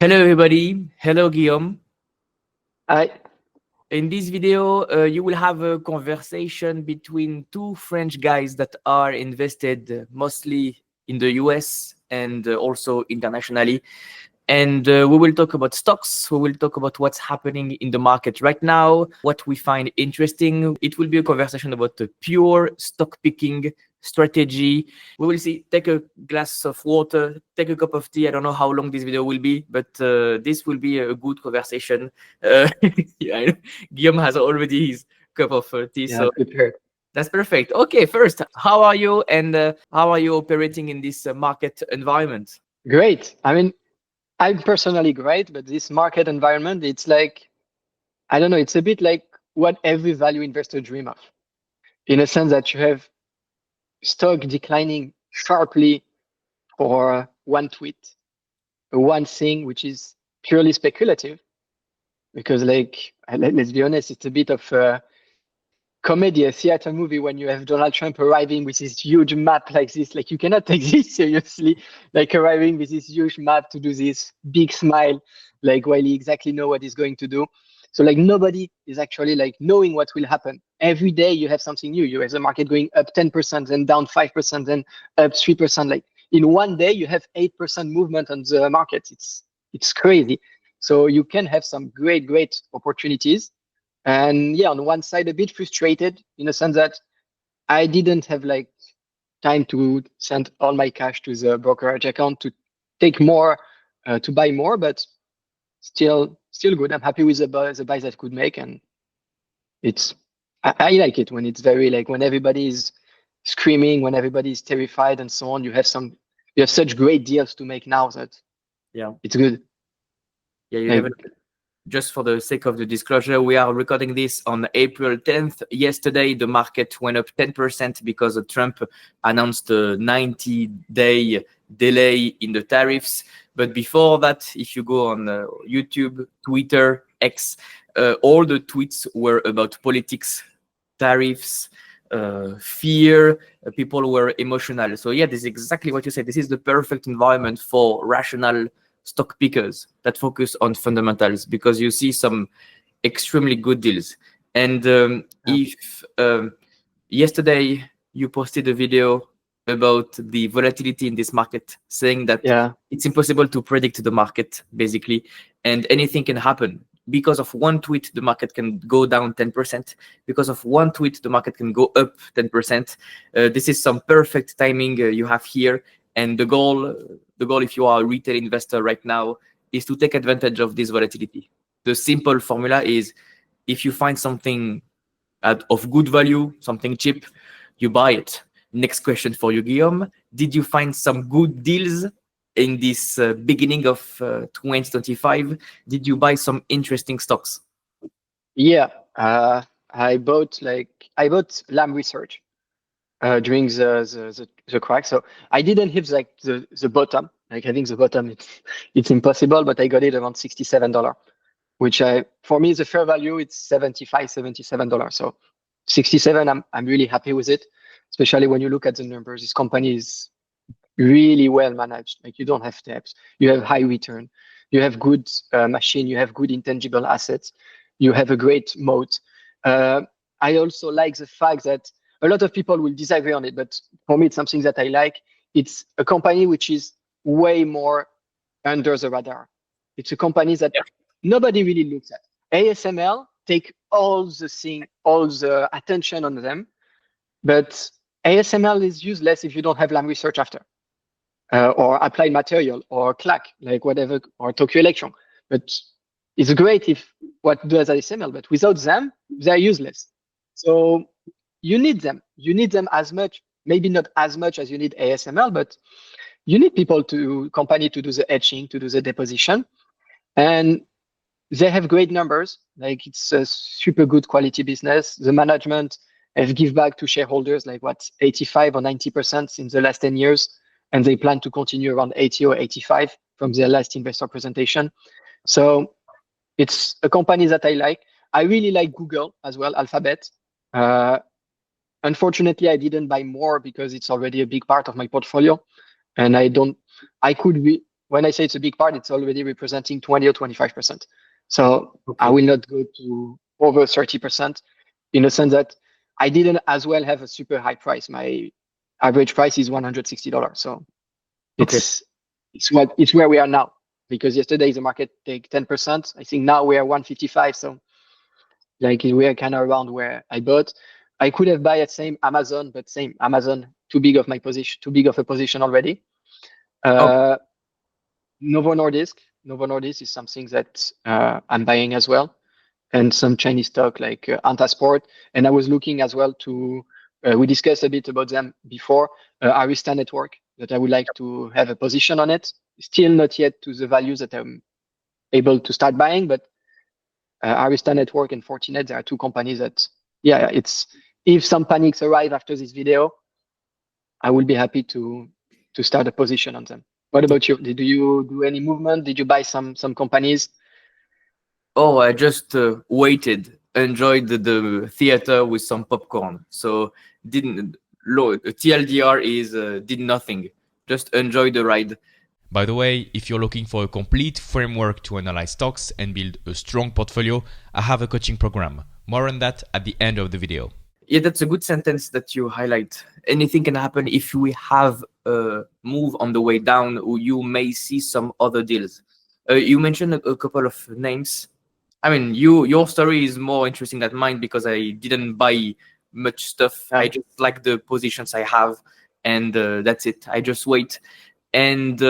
Hello everybody, hello Guillaume. Hi. In this video, you will have a conversation between two French guys that are invested mostly in the US and also internationally. And we will talk about stocks. We will talk about what's happening in the market right now, what we find interesting. It will be a conversation about the pure stock picking strategy. We will see, take a glass of water, take a cup of tea. I don't know how long this video will be, but this will be a good conversation. Yeah, Guillaume has already his cup of tea. Yeah, So prepared. that's perfect. Okay, first, how are you and how are you operating in this market environment? Great. I'm personally great, but this market environment, it's like, I don't know, it's a bit like what every value investor dream of, in a sense that you have stock declining sharply for one tweet, one thing which is purely speculative. Because let's be honest, it's a bit of a comedy, a theater movie when you have Donald Trump arriving with this huge map like this. Like you cannot take this seriously, like arriving with this huge map to do this big smile, like while he exactly know what he's going to do. So like nobody is actually like knowing what will happen. Every day you have something new. You have the market going up 10%, then down 5%, then up 3%. Like in one day you have 8% movement on the market. It's crazy. So you can have some great opportunities. And yeah, on one side, a bit frustrated in the sense that I didn't have like time to send all my cash to the brokerage account to take more, to buy more, but still good. I'm happy with the buys I could make, and I like it when it's very like when everybody is screaming, when everybody is terrified, and so on. You have such great deals to make now that Yeah. it's good. Yeah, you Like, have it. Just for the sake of the disclosure, we are recording this on April 10th. Yesterday, the market went up 10% because Trump announced a 90-day delay in the tariffs. But before that, if you go on YouTube, Twitter, X, all the tweets were about politics, tariffs, fear. People were emotional. So yeah, this is exactly what you said. This is the perfect environment for rational stock pickers that focus on fundamentals, because you see some extremely good deals. And if yesterday you posted a video about the volatility in this market, saying that yeah, it's impossible to predict the market basically, and anything can happen. Because of one tweet, the market can go down 10%. Because of one tweet, the market can go up 10%. This is some perfect timing you have here. And the goal, if you are a retail investor right now, is to take advantage of this volatility. The simple formula is, if you find something of good value, something cheap, you buy it. Next question for you, Guillaume. Did you find some good deals in this beginning of 2025? Did you buy some interesting stocks? yeah. I bought Lam Research during the crack. So I didn't hit like the bottom. Like I think the bottom it's impossible, but I got it around $67, which for me the fair value it's $77. So 67, I'm really happy with it, especially when you look at the numbers. This company is really well managed. Like you don't have debts, you have high return, you have good machine, you have good intangible assets, you have a great moat. I also like the fact that a lot of people will disagree on it, but for me, it's something that I like. It's a company which is way more under the radar. It's a company that nobody really looks at. ASML take all the attention on them, but ASML is useless if you don't have Lam Research after, or Applied Material, or CLAC, like whatever, or Tokyo Electron. But it's great if what does ASML, but without them, they're useless. So you need them. You need them as much, maybe not as much as you need ASML, but you need company to do the etching, to do the deposition. And they have great numbers. Like it's a super good quality business. The management have give back to shareholders like 85 or 90% in the last 10 years. And they plan to continue around 80 or 85 from their last investor presentation. So it's a company that I like. I really like Google as well, Alphabet. Unfortunately, I didn't buy more because it's already a big part of my portfolio. And when I say it's a big part, it's already representing 20 or 25%. So I will not go to over 30% in the sense that I didn't as well have a super high price. My average price is $160. So it's where we are now, because yesterday the market take 10%. I think now we are 155. So like we are kind of around where I bought. I could have buy at same Amazon, but same Amazon, too big of a position already. Novo Nordisk. Novo Nordisk is something that I'm buying as well, and some Chinese stock like Antasport. And I was looking as well to, we discussed a bit about them before, Arista Network, that I would like to have a position on it. Still not yet to the values that I'm able to start buying, but Arista Network and Fortinet, there are two companies that, yeah, it's, if some panics arrive after this video, I will be happy to start a position on them. What about you? Did you do any movement? Did you buy some companies? Oh, I just waited, enjoyed the theater with some popcorn. So TLDR is did nothing, just enjoy the ride. By the way, if you're looking for a complete framework to analyze stocks and build a strong portfolio, I have a coaching program. More on that at the end of the video. Yeah, that's a good sentence that you highlight. Anything can happen if we have a move on the way down, or you may see some other deals. You mentioned a couple of names. I mean, your story is more interesting than mine because I didn't buy much stuff. I just like the positions I have, and that's it. I just wait. And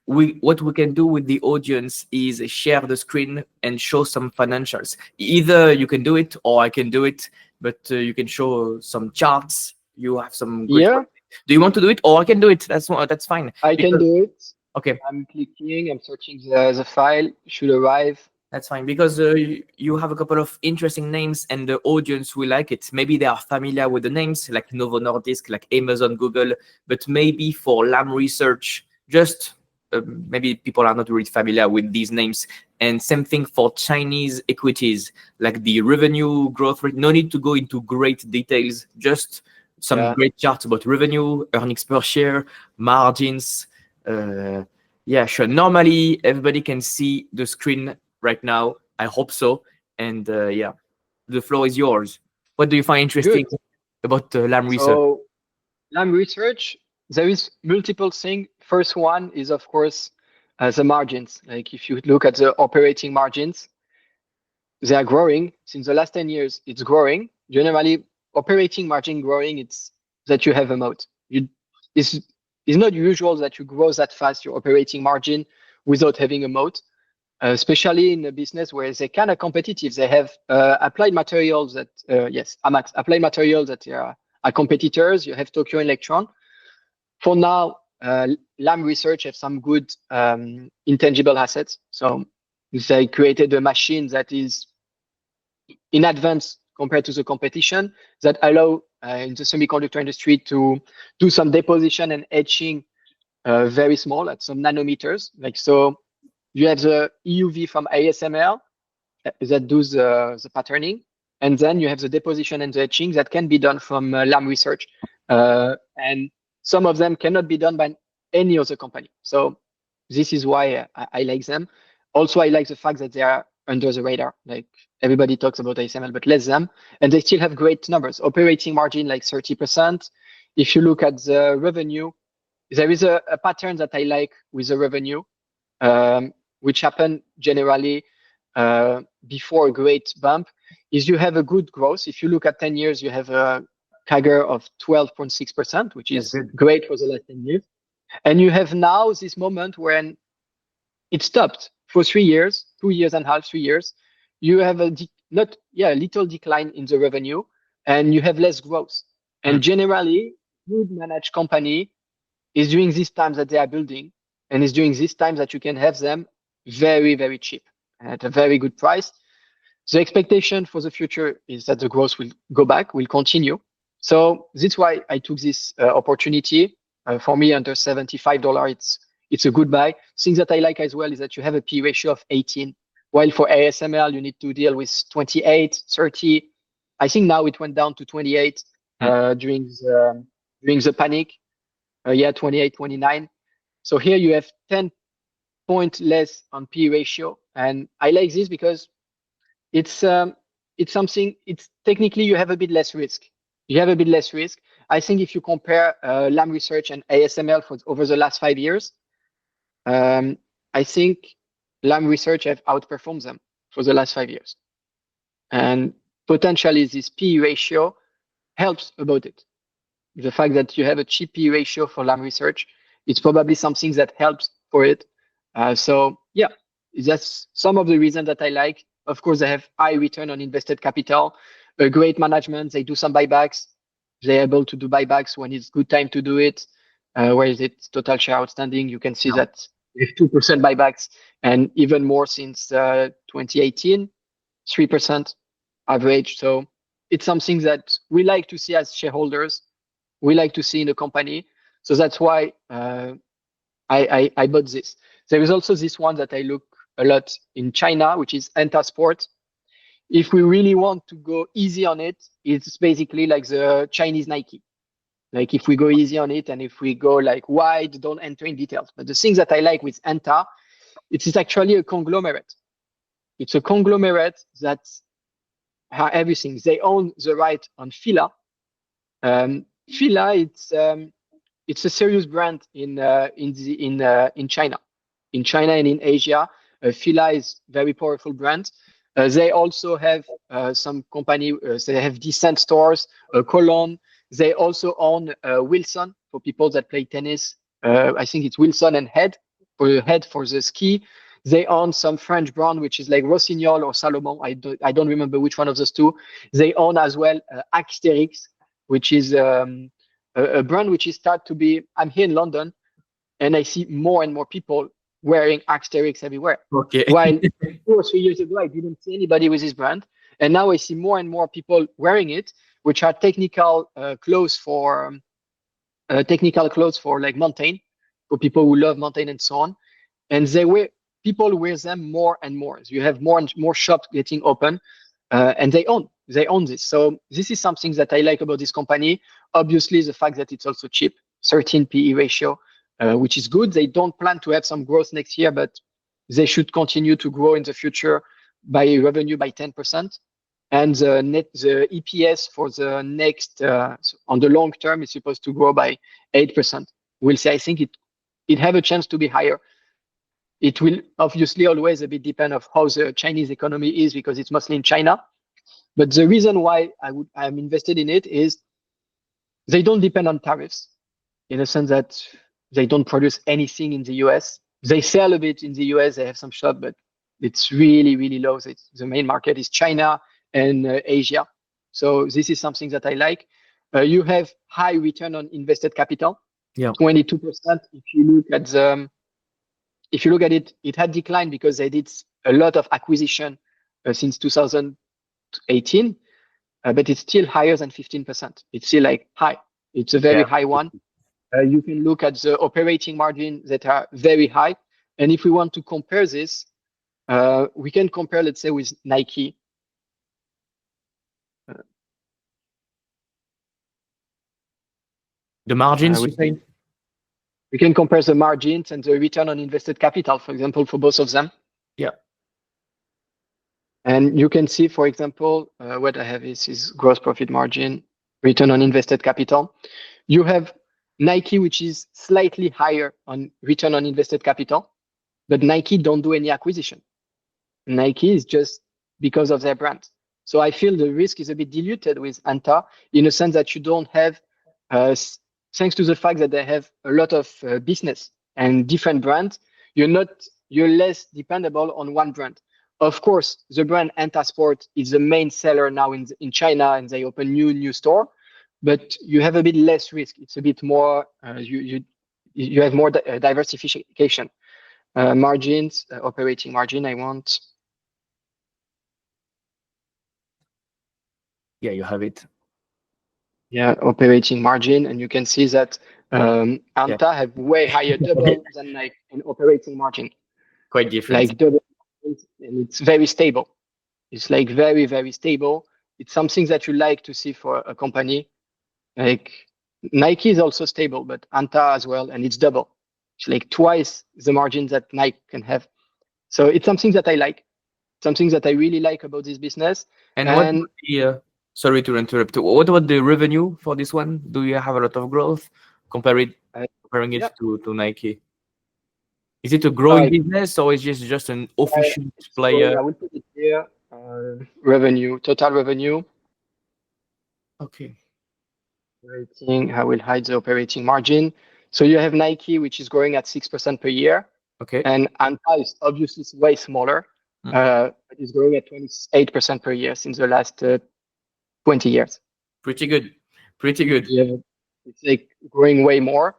what we can do with the audience is share the screen and show some financials. Either you can do it or I can do it, but you can show some charts. You have some good. Yeah. Do you want to do it, or I can do it? That's fine. I can do it. Okay. I'm clicking. I'm searching the file. Should arrive. That's fine, because you have a couple of interesting names and the audience will like it. Maybe they are familiar with the names like Novo Nordisk, like Amazon, Google, but maybe for Lam Research, just maybe people are not really familiar with these names. And same thing for Chinese equities, like the revenue growth rate. No need to go into great details, just some great charts about revenue, earnings per share, margins. Yeah, sure. Normally, everybody can see the screen right now. I hope so. And yeah, the floor is yours. What do you find interesting about Lam Research? So, Lam Research, there is multiple things. First one is, of course, the margins. Like if you look at the operating margins, they are growing. Since the last 10 years, it's growing. Generally, operating margin growing, it's that you have a moat. It's not usual that you grow that fast, your operating margin, without having a moat. Especially in a business where they're kind of competitive. They have applied materials that, Amax, applied materials that are competitors. You have Tokyo Electron. For now, Lam Research have some good intangible assets. So they created a machine that is in advance compared to the competition, that allow in the semiconductor industry to do some deposition and etching very small at some nanometers. Like so. You have the EUV from ASML that does the patterning, and then you have the deposition and the etching that can be done from Lam Research, and some of them cannot be done by any other company. So this is why I like them. Also, I like the fact that they are under the radar. Like everybody talks about ASML, but less them, and they still have great numbers. Operating margin like 30%. If you look at the revenue, there is a pattern that I like with the revenue. Which happen generally before a great bump, is you have a good growth. If you look at 10 years, you have a CAGR of 12.6%, which is great for the last 10 years. And you have now this moment when it stopped for 3 years, 2.5 years, 3 years. You have a little decline in the revenue, and you have less growth. And generally, good managed company is during these times that they are building, and it's during this time that you can have them very, very cheap at a very good price. The expectation for the future is that the growth will go back, will continue. So that's why I took this opportunity. For me, under $75, it's a good buy. Things that I like as well is that you have a P ratio of 18, while for ASML, you need to deal with 28, 30. I think now it went down to 28 during the panic. 28, 29. So here you have 10 points less on P ratio. And I like this because it's something, it's technically you have a bit less risk. You have a bit less risk. I think if you compare Lam Research and ASML over the last 5 years, I think Lam Research have outperformed them for the last 5 years. And potentially this P ratio helps about it. The fact that you have a cheap P ratio for Lam Research, it's probably something that helps for it. So yeah, that's some of the reasons that I like. Of course, they have high return on invested capital, a great management. They do some buybacks. They're able to do buybacks when it's good time to do it. Where is it? Total share outstanding. You can see that we have 2% buybacks and even more since 2018, 3% average. So it's something that we like to see as shareholders. We like to see in the company. So that's why I bought this. There is also this one that I look a lot in China, which is Enta Sport. If we really want to go easy on it, it's basically like the Chinese Nike. Like if we go easy on it and if we go like wide, don't enter in details. But the things that I like with Enta, it is actually a conglomerate. It's a conglomerate that have everything. They own the right on Fila. Fila, it's a serious brand in China. In China and in Asia, Fila is very powerful brand. They also have some company. They have decent stores. Cologne. They also own Wilson for people that play tennis. I think it's Wilson and Head for the ski. They own some French brand, which is like Rossignol or Salomon. I don't remember which one of those two. They own as well Asterix, which is a brand which is start to be. I'm here in London, and I see more and more people wearing Asterix everywhere. Okay. While 2 or 3 years ago, I didn't see anybody with this brand, and now I see more and more people wearing it, which are technical clothes for like mountain, for people who love mountain and so on. And people wear them more and more. So you have more and more shops getting open, and they own this. So this is something that I like about this company. Obviously, the fact that it's also cheap, 13 PE ratio, which is good. They don't plan to have some growth next year, but they should continue to grow in the future by revenue by 10%. And the EPS for the next on the long term is supposed to grow by 8%. We'll see. I think it have a chance to be higher. It will obviously always a bit depend of how the Chinese economy is because it's mostly in China. But the reason why I'm invested in it is they don't depend on tariffs in a sense that they don't produce anything in the US. They sell a bit in the US. They have some shop, but it's really, really low. The main market is China and Asia. So this is something that I like. You have high return on invested capital, 22%. If you look at it, it had declined because they did a lot of acquisition since 2018, but it's still higher than 15%. It's still like high. It's a very high one. You can look at the operating margin that are very high. And if we want to compare this, we can compare, let's say, with Nike. The margins, you say? We can compare the margins and the return on invested capital, for example, for both of them. Yeah. And you can see, for example, what I have is gross profit margin, return on invested capital. You have Nike, which is slightly higher on return on invested capital, but Nike don't do any acquisition. Nike is just because of their brand. So I feel the risk is a bit diluted with Anta in a sense that you don't have, thanks to the fact that they have a lot of business and different brands, you're less dependable on one brand. Of course, the brand Anta Sport is the main seller now in China, and they open new store, but you have a bit less risk. It's a bit more, you have more diversification. Margins, operating margin, I want. Yeah, you have it. Yeah, operating margin, and you can see that Anta have way higher double than like an operating margin. Quite different. Like double, and it's very stable. It's like very, very stable. It's something that you like to see for a company. Like Nike is also stable, but Anta as well, and it's double. It's like twice the margins that Nike can have. So it's something that I like, something that I really like about this business. And what about the, sorry to interrupt, what about the revenue for this one? Do you have a lot of growth comparing it to Nike? Is it a growing business or is it just an efficient player? I will put it here. Revenue, total revenue. Okay. I will hide the operating margin. So you have Nike, which is growing at 6% per year. Okay. And Anta is obviously way smaller. It is growing at 28% per year since the last 20 years. Pretty good. Pretty good. Yeah, it's like growing way more.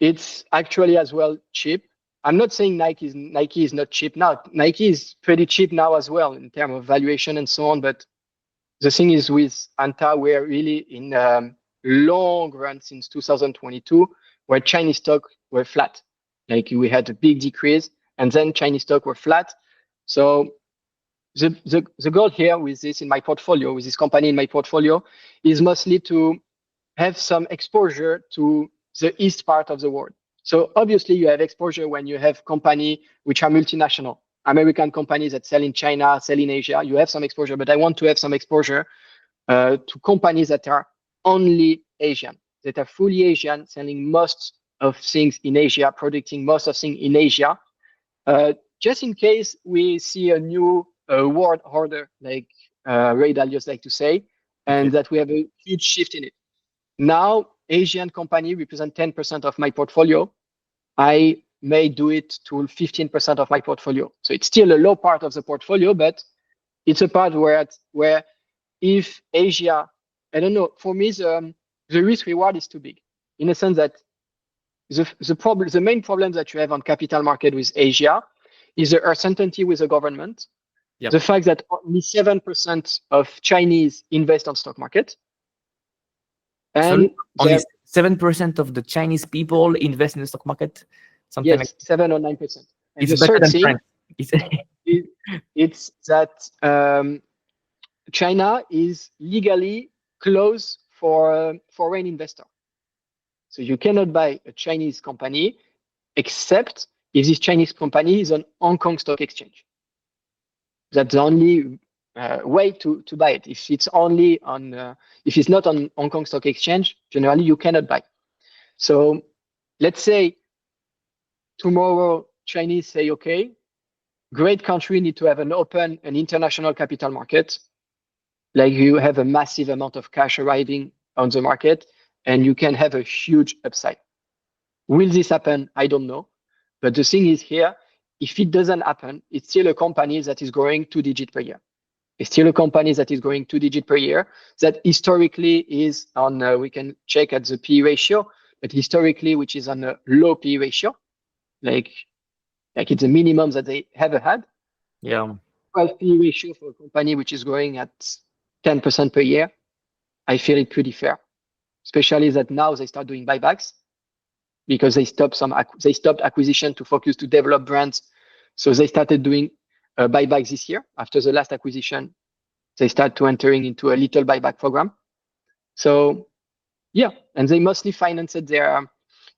It's actually as well cheap. I'm not saying Nike is not cheap now. Nike is pretty cheap now as well in terms of valuation and so on. But the thing is with Anta, we're really in long run since 2022, where Chinese stock were flat. Like we had a big decrease, and then Chinese stock were flat. So the goal here with this in my portfolio, with this company in my portfolio, is mostly to have some exposure to the east part of the world. So obviously you have exposure when you have company which are multinational, American companies that sell in China, sell in Asia. You have some exposure, but I want to have some exposure to companies that are only Asian, that are fully Asian, selling most of things in Asia, producing most of things in Asia, just in case we see a new world order, like Ray Dalio's like to say, and that we have a huge shift in it. Now, Asian company represent 10% of my portfolio. I may do it to 15% of my portfolio. So it's still a low part of the portfolio, but it's a part where if Asia, I don't know, for me, the risk reward is too big in the sense that the main problem that you have on capital market with Asia is the uncertainty with the government. Yep. The fact that only 7% of Chinese invest on stock market. And only 7% of the Chinese people invest in the stock market? Something yes, like 7 or 9%. And it's the third thing it's that China is legally closed for foreign investor. So you cannot buy a Chinese company except if this Chinese company is on Hong Kong Stock Exchange. That's the only way to buy it. If it's only on, if it's not on Hong Kong Stock Exchange, generally you cannot buy. So let's say tomorrow Chinese say, okay, great country need to have an international capital market. Like you have a massive amount of cash arriving on the market and you can have a huge upside. Will this happen? I don't know. But the thing is here, if it doesn't happen, it's still a company that is growing 2-digit per year. It's still a company that is growing 2-digit per year that historically is on, we can check at the P ratio, but historically, which is on a low P ratio, like it's a minimum that they ever had. Yeah. 12 P ratio for a company which is growing at 10% per year. I feel it pretty fair, especially that now they start doing buybacks because they stopped acquisition to focus to develop brands. So they started doing buybacks this year. After the last acquisition, they start to entering into a little buyback program. So yeah, and they mostly financed their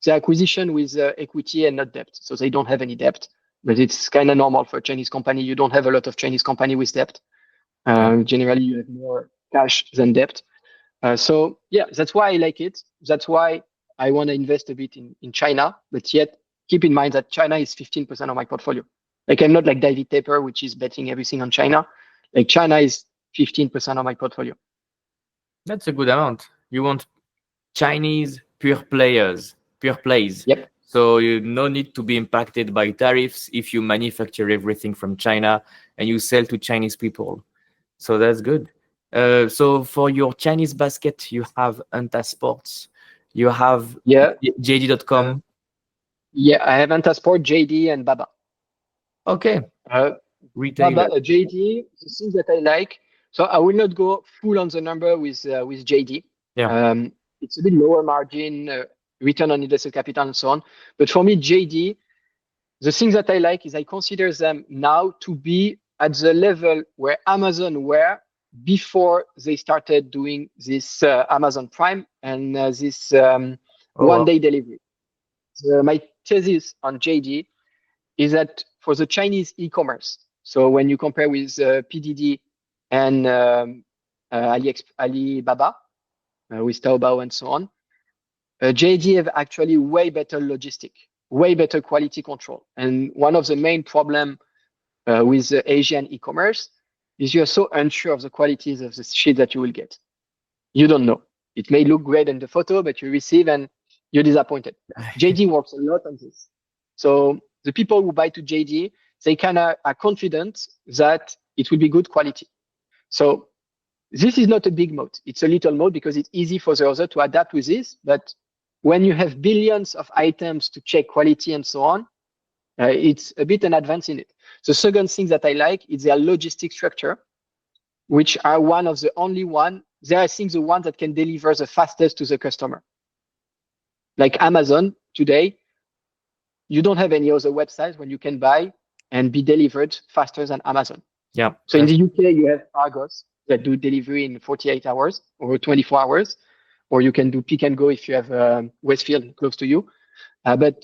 acquisition with equity and not debt. So they don't have any debt, but it's kind of normal for a Chinese company. You don't have a lot of Chinese company with debt. Generally, you have more cash than debt. So yeah, that's why I like it. That's why I want to invest a bit in China, but yet keep in mind that China is 15% of my portfolio. Like I'm not like David Tepper, which is betting everything on China. Like China is 15% of my portfolio. That's a good amount. You want Chinese pure plays. Yep. So you no need to be impacted by tariffs if you manufacture everything from China and you sell to Chinese people. So that's good. So for your Chinese basket, you have Anta Sports. You have JD.com. I have Anta Sport, JD, and Baba. Okay. Retail. Baba, JD, the things that I like. So I will not go full on the number with JD. Yeah. It's a bit lower margin, return on invested capital, and so on. But for me, JD, the things that I like is I consider them now to be at the level where Amazon were before they started doing this Amazon Prime and this one-day delivery. my thesis on JD is that for the Chinese e-commerce, so when you compare with PDD and Alibaba, with Taobao and so on, JD have actually way better logistic, way better quality control. And one of the main problem with Asian e-commerce is you're so unsure of the qualities of the shit that you will get. You don't know. It may look great in the photo, but you receive and you're disappointed. JD works a lot on this. So the people who buy to JD, they kind of are confident that it will be good quality. So this is not a big moat. It's a little moat because it's easy for the other to adapt with this. But when you have billions of items to check quality and so on, it's a bit an advance in it. The second thing that I like is their logistic structure, which are one of the only one. They are, I think, the ones that can deliver the fastest to the customer. Like Amazon today, you don't have any other websites when you can buy and be delivered faster than Amazon. Yeah. So in the UK, you have Argos that do delivery in 48 hours or 24 hours, or you can do pick and go if you have Westfield close to you. But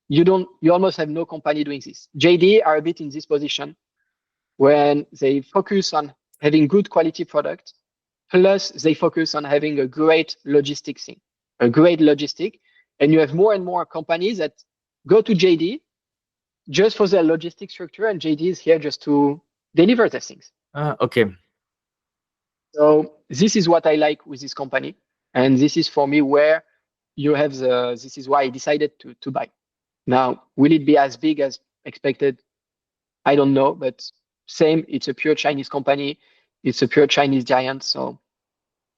you almost have no company doing this. JD are a bit in this position when they focus on having good quality product, plus they focus on having a great logistic thing, a great logistic. And you have more and more companies that go to JD just for their logistic structure, and JD is here just to deliver the things. Okay. So this is what I like with this company. And this is for me where you have this is why I decided to buy. Now, will it be as big as expected? I don't know, but same, it's a pure Chinese company. It's a pure Chinese giant. So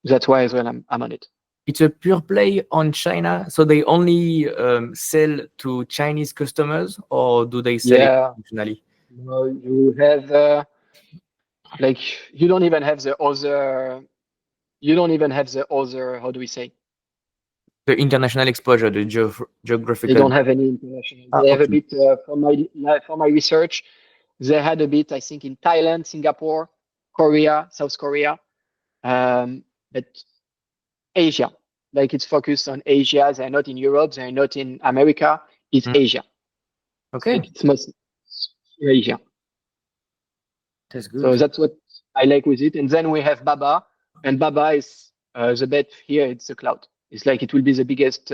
that's why as well I'm on it. It's a pure play on China. So they only sell to Chinese customers, or do they sell internationally? No, you have you don't even have the other. You don't even have the other. How do we say? The international exposure, the geographical. They don't have any international. They have a bit for my research. They had a bit, I think, in Thailand, Singapore, Korea, South Korea, but Asia. Like it's focused on Asia. They're not in Europe. They're not in America. It's Asia. Okay. Like it's mostly Asia. That's good. So that's what I like with it. And then we have Baba, and Baba is the bet here. It's the cloud. It's like it will be the biggest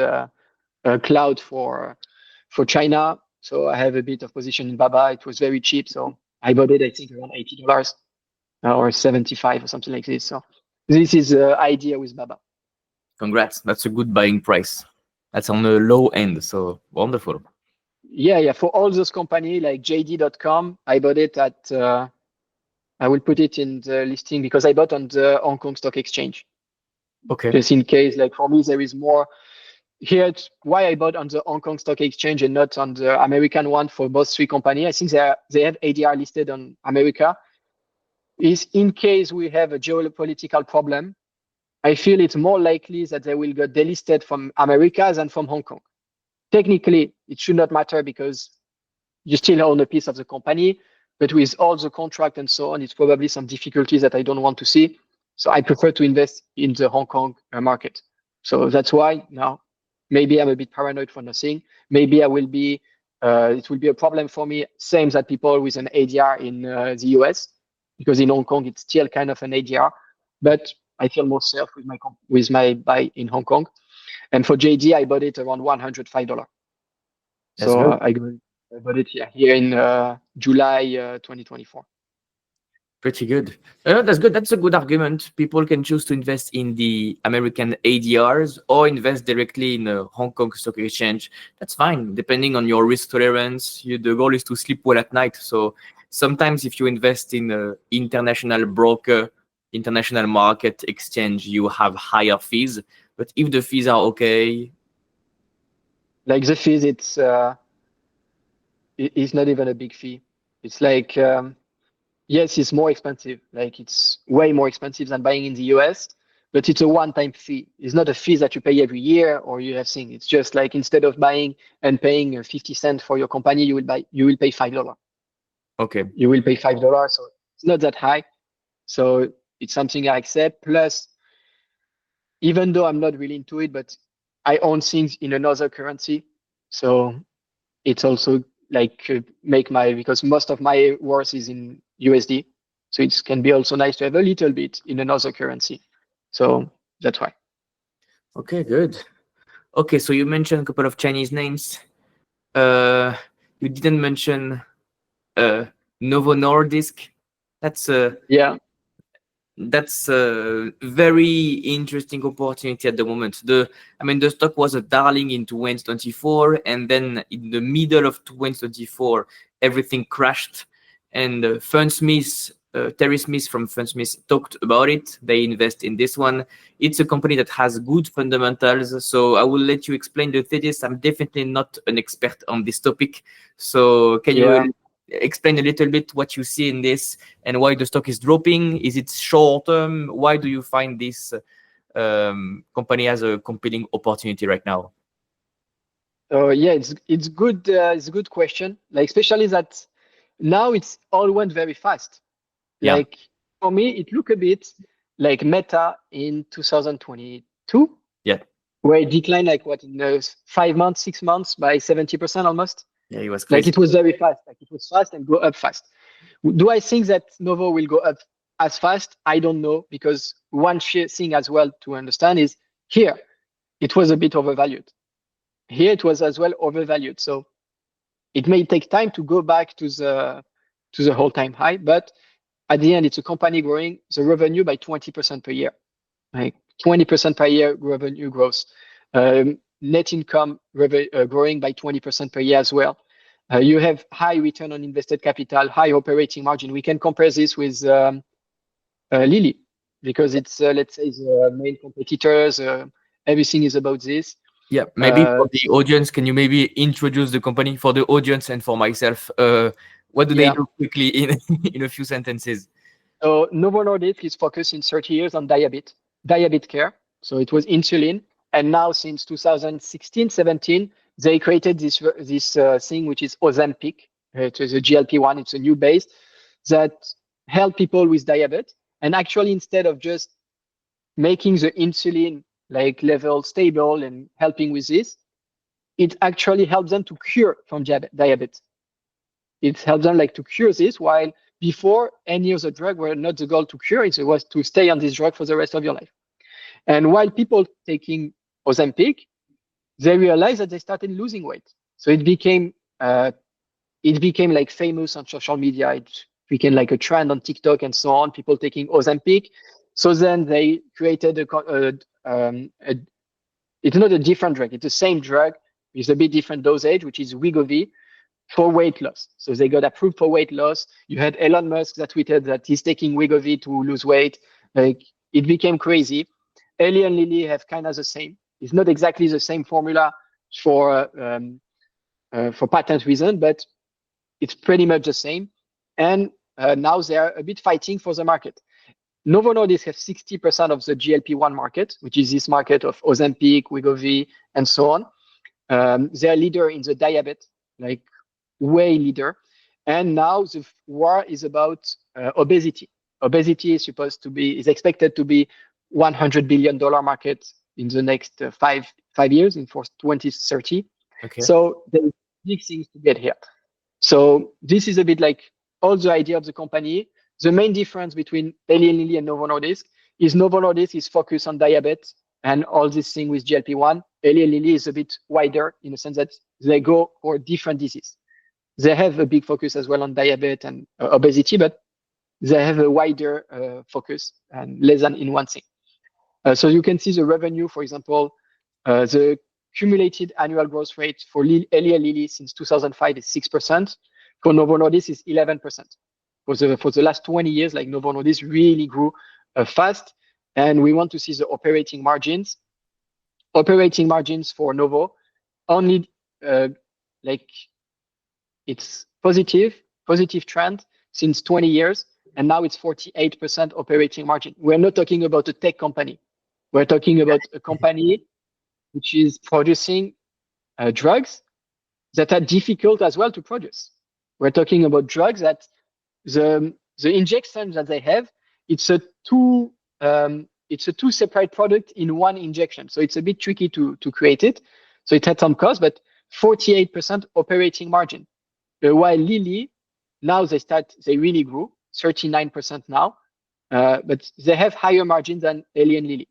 cloud for China. So I have a bit of position in Baba. It was very cheap, so I bought it. I think around $80 or 75 or something like this. So this is the idea with Baba. Congrats. That's a good buying price. That's on the low end. So wonderful. Yeah. For all those companies like JD.com, I bought it at. I will put it in the listing because I bought on the Hong Kong Stock Exchange. Okay. Just in case, like for me, there is more. Here, it's why I bought on the Hong Kong Stock Exchange and not on the American one for both three companies. I think they have ADR listed on America. Is in case we have a geopolitical problem, I feel it's more likely that they will get delisted from America than from Hong Kong. Technically, it should not matter because you still own a piece of the company, but with all the contract and so on, it's probably some difficulties that I don't want to see. So I prefer to invest in the Hong Kong market. So that's why now maybe I'm a bit paranoid for nothing. Maybe I will be, it will be a problem for me, same as people with an ADR in the US, because in Hong Kong, it's still kind of an ADR, but I feel more safe with my buy in Hong Kong. And for JD, I bought it around $105. That's so good. I bought it here in July 2024. Pretty good. That's good. That's a good argument. People can choose to invest in the American ADRs or invest directly in the Hong Kong Stock Exchange. That's fine, depending on your risk tolerance. The goal is to sleep well at night. So sometimes if you invest in an international broker, international market exchange, you have higher fees. But if the fees are okay, like the fees, it's not even a big fee. It's like yes, it's more expensive. Like it's way more expensive than buying in the US, but it's a one-time fee. It's not a fee that you pay every year or you have seen. It's just like instead of buying and paying 50 cents for your company, you will pay $5. okay. You will pay $5, so it's not that high. So it's something I accept. Plus, even though I'm not really into it, but I own things in another currency. So it's also like because most of my work is in USD. So it can be also nice to have a little bit in another currency. So that's why. Okay, good. Okay, so you mentioned a couple of Chinese names. You didn't mention Novo Nordisk. That's a very interesting opportunity at the moment. The stock was a darling in 2024, and then in the middle of 2024, everything crashed. And Terry Smith from Fundsmith talked about it. They invest in this one. It's a company that has good fundamentals. So I will let you explain the thesis. I'm definitely not an expert on this topic. So can you explain a little bit what you see in this and why the stock is dropping? Is it short term? Why do you find this company as a compelling opportunity right now? Yeah, it's good. It's a good question. Like especially that now it's all went very fast. Yeah. Like for me, it looked a bit like Meta in 2022. Yeah. Where it declined like what in 5 months, 6 months by 70% almost. Yeah, it was crazy. Like it was very fast. Like it was fast and go up fast. Do I think that Novo will go up as fast? I don't know, because one thing as well to understand is here it was a bit overvalued. Here it was as well overvalued. So it may take time to go back to the all-time high, but at the end it's a company growing the revenue by 20% per year, like 20% per year revenue growth. Net income growing by 20% per year as well. You have high return on invested capital, high operating margin. We can compare this with Lilly, because it's let's say the main competitors. Everything is about this. Yeah, maybe for the audience, can you maybe introduce the company for the audience and for myself? What do they do quickly in a few sentences? So Novo Nordisk is focused in 30 years on diabetes care. So it was insulin, and now since 2016, 17, they created this thing which is Ozempic. It is a GLP-1. It's a new base that help people with diabetes. And actually, instead of just making the insulin like level stable and helping with this, it actually helps them to cure from diabetes. It helps them like to cure this, while before any of the drug were not the goal to cure it was to stay on this drug for the rest of your life. And while people taking Ozempic, they realized that they started losing weight. So it became like famous on social media. It became like a trend on TikTok and so on, people taking Ozempic. So then they created it's not a different drug, it's the same drug with a bit different dosage, which is Wegovy, for weight loss. So they got approved for weight loss. You had Elon Musk that tweeted that he's taking Wegovy to lose weight. Like it became crazy. Eli and Lilly have kind of the same. It's not exactly the same formula for patent reason, but it's pretty much the same. And now they are a bit fighting for the market. Novo Nordisk has 60% of the GLP-1 market, which is this market of Ozempic, Wegovy, and so on. They are leader in the diabetes, like way leader. And now the war is about obesity. Obesity is expected to be $100 billion market in the next 5 years, for 2030. Okay. So there's big things to get here. So this is a bit like all the idea of the company. The main difference between Eli Lilly and Novo Nordisk is Novo Nordisk is focused on diabetes and all this thing with GLP-1. Eli Lilly is a bit wider in the sense that they go for different diseases. They have a big focus as well on diabetes and obesity, but they have a wider focus and less than in one thing. So you can see the revenue, for example, the cumulated annual growth rate for Eli Lilly since 2005 is 6%. For Novo Nordisk is 11%. For the last 20 years, like Novo Nordisk really grew fast, and we want to see the operating margins. Operating margins for Novo only like it's positive trend since 20 years, and now it's 48% operating margin. We're not talking about a tech company. We're talking about a company which is producing drugs that are difficult as well to produce. We're talking about drugs that the injection that they have, it's a two separate product in one injection. So it's a bit tricky to create it. So it had some cost, but 48% operating margin. While Lilly, now they really grew, 39% now, but they have higher margin than Eli and Lilly.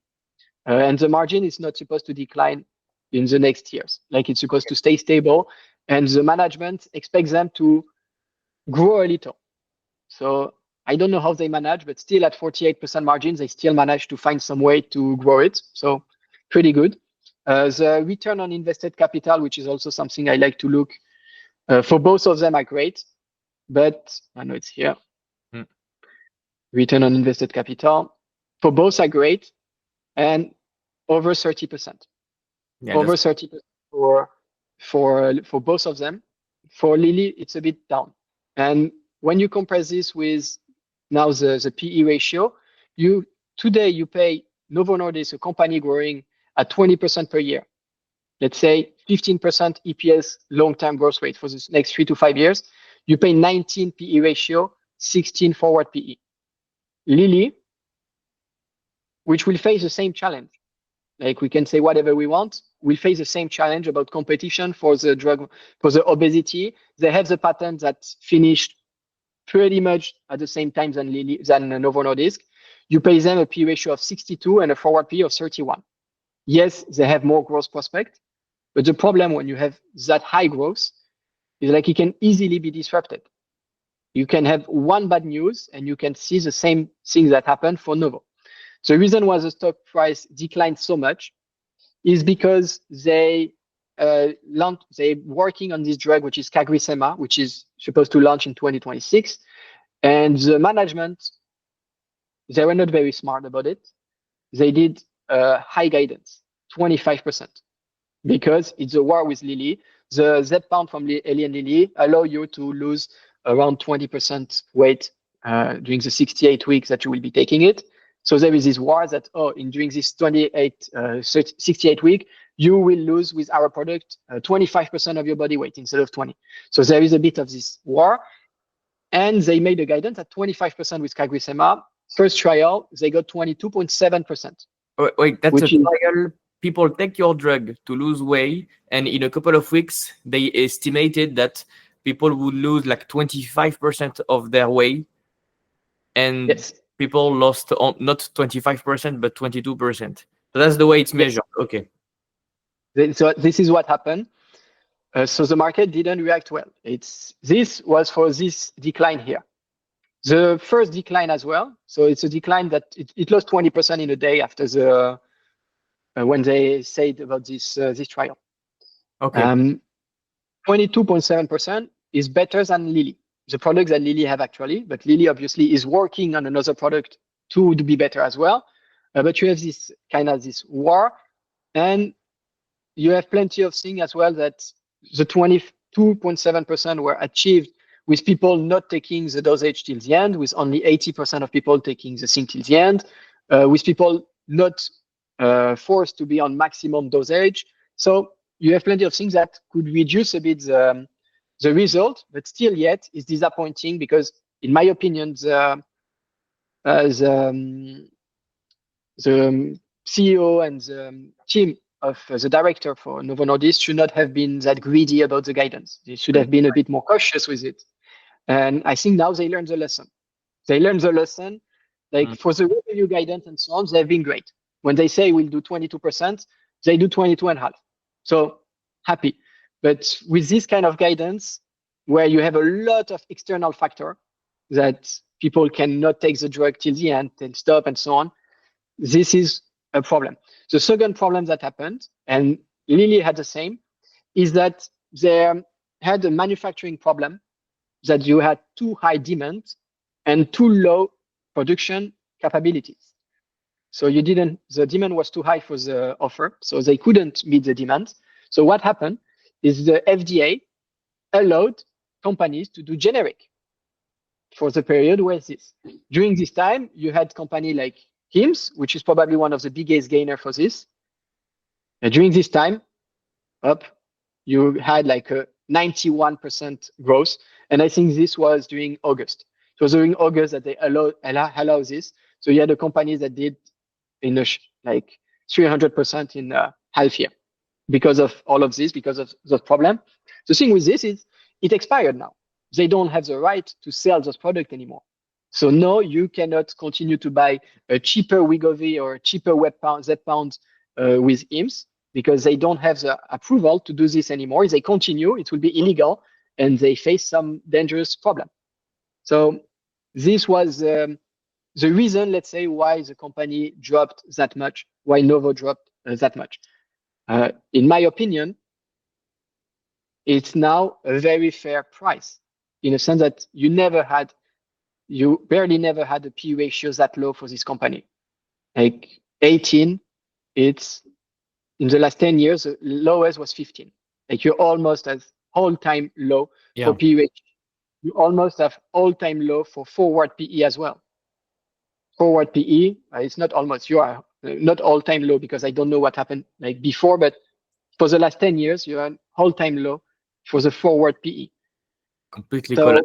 And the margin is not supposed to decline in the next years. Like it's supposed to stay stable, and the management expects them to grow a little. So I don't know how they manage, but still at 48% margins, they still manage to find some way to grow it. So pretty good. The return on invested capital, which is also something I like to look for both of them, are great. But I know it's here. Return on invested capital for both are great, and over 30%. Yeah, over 30% for both of them. For Lilly, it's a bit down. And when you compare this with now the PE ratio, today you pay Novo Nordisk, a company growing at 20% per year. Let's say 15% EPS long-term growth rate for the next 3 to 5 years. You pay 19 PE ratio, 16 forward PE. Lilly, which will face the same challenge. Like we can say whatever we want, will face the same challenge about competition for the drug, for the obesity. They have the patent that finished pretty much at the same time than Novo Nordisk. You pay them a P ratio of 62 and a forward P of 31. Yes, they have more growth prospect, but the problem when you have that high growth is like it can easily be disrupted. You can have one bad news and you can see the same thing that happened for Novo. So the reason why the stock price declined so much is because they're working on this drug, which is CagriSema, which is supposed to launch in 2026. And the management, they were not very smart about it. They did high guidance, 25%, because it's a war with Lilly. The Z pound from Eli and Lilly allow you to lose around 20% weight during the 68 weeks that you will be taking it. So there is this war that, during this 68 week, you will lose with our product 25% of your body weight instead of 20. So there is a bit of this war. And they made a guidance at 25% with CagriSema. First trial, they got 22.7%. Wait, that's a trial. People take your drug to lose weight, and in a couple of weeks, they estimated that people would lose like 25% of their weight. And yes, people lost not 25%, but 22%. So that's the way it's measured. Yes. Okay. So this is what happened. So the market didn't react well. This was for this decline here. The first decline as well. So it's a decline that it lost 20% in a day after the when they said about this trial. Okay. 22.7% is better than Lilly, the product that Lilly have actually, but Lilly obviously is working on another product to be better as well. But you have this kind of this war, and you have plenty of things as well that the 22.7% were achieved with people not taking the dosage till the end, with only 80% of people taking the thing till the end, with people not forced to be on maximum dosage. So you have plenty of things that could reduce a bit the result, but still yet is disappointing because, in my opinion, the CEO and the team of the director for Novo Nordisk should not have been that greedy about the guidance. They should have been a bit more cautious with it. And I think now they learned the lesson. Like for the revenue guidance and so on, they've been great. When they say we'll do 22%, they do 22.5%. So happy. But with this kind of guidance, where you have a lot of external factor that people cannot take the drug till the end and stop and so on, this is a problem. The second problem that happened, and Lilly had the same, is that they had a manufacturing problem, that you had too high demand and too low production capabilities. So the demand was too high for the offer, so they couldn't meet the demand. So what happened is the FDA allowed companies to do generic for the period where this. During this time, you had company like Hims, which is probably one of the biggest gainer for this. And during this time, you had like a 91% growth. And I think this was during August. It was during August that they allow this. So you had a company that did in like 300% in half year. because of all of this, because of the problem. The thing with this is it expired now. They don't have the right to sell those products anymore. So no, you cannot continue to buy a cheaper Wegovy or a cheaper Zepbound with IMS because they don't have the approval to do this anymore. If they continue, it will be illegal and they face some dangerous problem. So this was the reason, let's say, why the company dropped that much, why Novo dropped that much. In my opinion, it's now a very fair price in a sense that you barely never had a P ratio that low for this company. Like 18, it's in the last 10 years, the lowest was 15. Like you're almost at all-time low for P ratio. You almost have all-time low for forward PE as well. Forward PE, it's not almost, you are not all-time low because I don't know what happened like before, but for the last 10 years, you're an all-time low for the forward PE. Completely collapsed.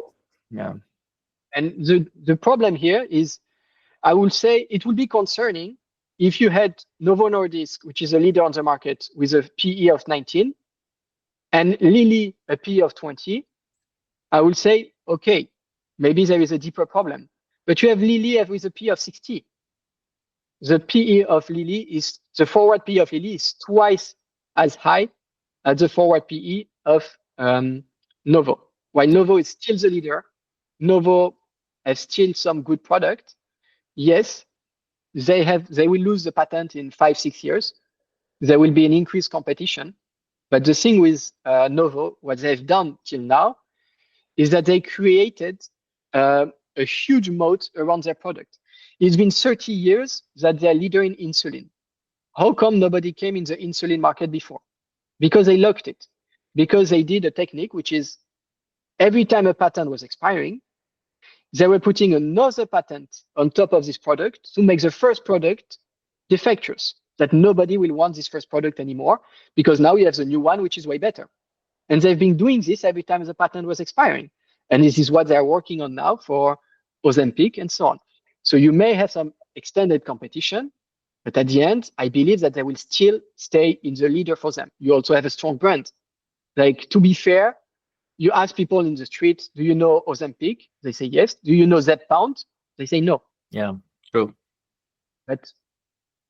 Yeah. And the problem here is, I will say it would be concerning if you had Novo Nordisk, which is a leader on the market with a PE of 19, and Lilly a PE of 20. I will say, okay, maybe there is a deeper problem. But you have Lilly with a PE of 60. The PE of Lilly is, the forward PE of Lilly is twice as high as the forward PE of Novo. While Novo is still the leader, Novo has still some good product. Yes, they will lose the patent in 5-6 years. There will be an increased competition. But the thing with Novo, what they've done till now, is that they created a huge moat around their product. It's been 30 years that they're leader in insulin. How come nobody came in the insulin market before? Because they locked it. Because they did a technique, which is every time a patent was expiring, they were putting another patent on top of this product to make the first product defectuous, that nobody will want this first product anymore, because now you have the new one, which is way better. And they've been doing this every time the patent was expiring. And this is what they're working on now for Ozempic and so on. So you may have some extended competition, but at the end, I believe that they will still stay in the leader for them. You also have a strong brand. Like, to be fair, you ask people in the street, do you know Ozempic? They say yes. Do you know Zepbound? They say no. Yeah, true. But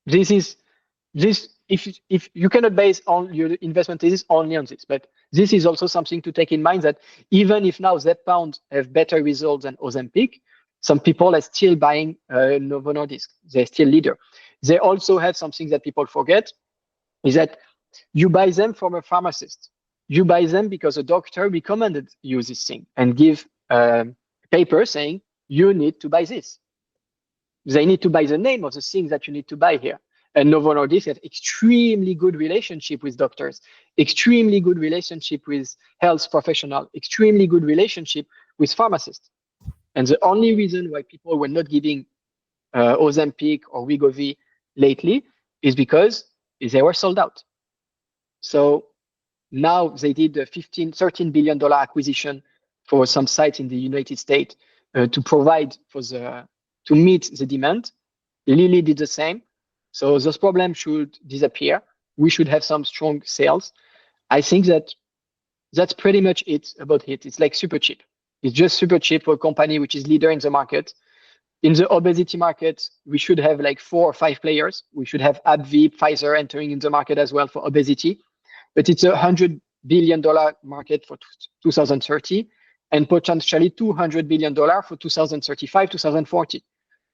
if you cannot base on your investment thesis only on this, but this is also something to take in mind, that even if now Zepbound have better results than Ozempic, some people are still buying Novo Nordisk. They're still leader. They also have something that people forget, is that you buy them from a pharmacist. You buy them because a doctor recommended you this thing and give a paper saying you need to buy this. They need to buy the name of the thing that you need to buy here. And Novo Nordisk have extremely good relationship with doctors, extremely good relationship with health professionals, extremely good relationship with pharmacists. And the only reason why people were not giving Ozempic or Wegovy lately is because they were sold out. So now they did a $13 billion acquisition for some sites in the United States to meet the demand. Lilly did the same. So those problems should disappear. We should have some strong sales. I think that's pretty much it about it. It's like super cheap. It's just super cheap for a company which is leader in the market. In the obesity market, we should have like 4 or 5 players. We should have AbbVie, Pfizer entering in the market as well for obesity. But it's $100 billion market for 2030 and potentially $200 billion for 2035, 2040.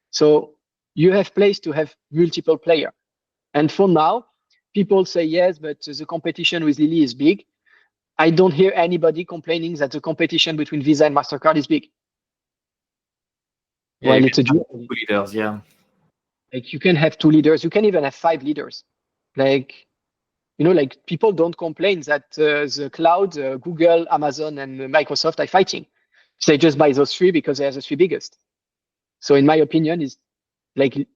So you have place to have multiple players. And for now, people say, yes, but the competition with Lilly is big. I don't hear anybody complaining that the competition between Visa and MasterCard is big. Yeah, well, it's a dual leaders, yeah. Like you can have 2 leaders. You can even have 5 leaders. Like, like people don't complain that the cloud, Google, Amazon, and Microsoft are fighting. They just buy those 3 because they are the 3 biggest. So in my opinion, is like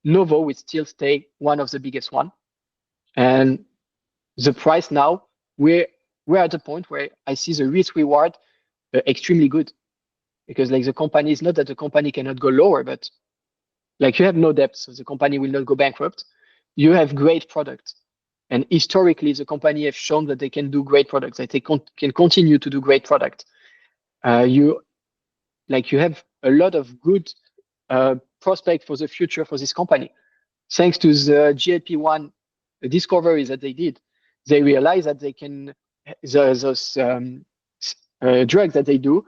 Novo will still stay one of the biggest one. And the price now, we're at the point where I see the risk reward extremely good. Because like the company, is not that the company cannot go lower, but like you have no debt, so the company will not go bankrupt. You have great product. And historically, the company have shown that they can do great products, that they can continue to do great product. You have a lot of good prospect for the future for this company. Thanks to the GLP-1 discoveries that they did, they realized that they can, those drugs that they do,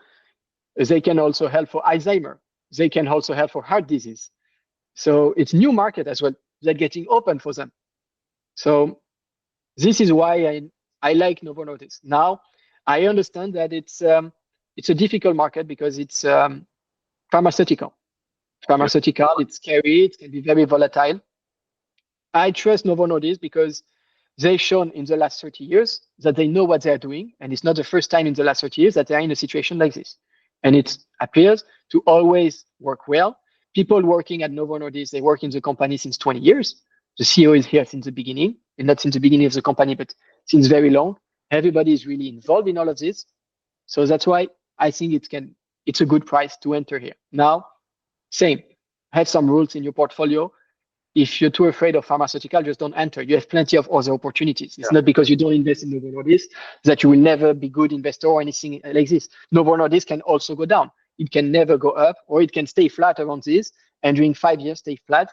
they can also help for Alzheimer. They can also help for heart disease. So it's new market as well. They're getting open for them. So this is why I like Novo Nordisk. Now, I understand that it's a difficult market because it's pharmaceutical. Pharmaceutical, it's scary, it can be very volatile. I trust Novo Nordisk because they've shown in the last 30 years that they know what they're doing, and it's not the first time in the last 30 years that they're in a situation like this. And it appears to always work well. People working at Novo Nordisk, they work in the company since 20 years. The CEO is here since the beginning, and not since the beginning of the company, but since very long. Everybody is really involved in all of this. So that's why I think it's a good price to enter here. Now, same, have some rules in your portfolio. If you're too afraid of pharmaceutical, just don't enter. You have plenty of other opportunities. It's not because you don't invest in Novo Nordisk that you will never be good investor or anything like this. Novo Nordisk can also go down. It can never go up, or it can stay flat around this, and during 5 years stay flat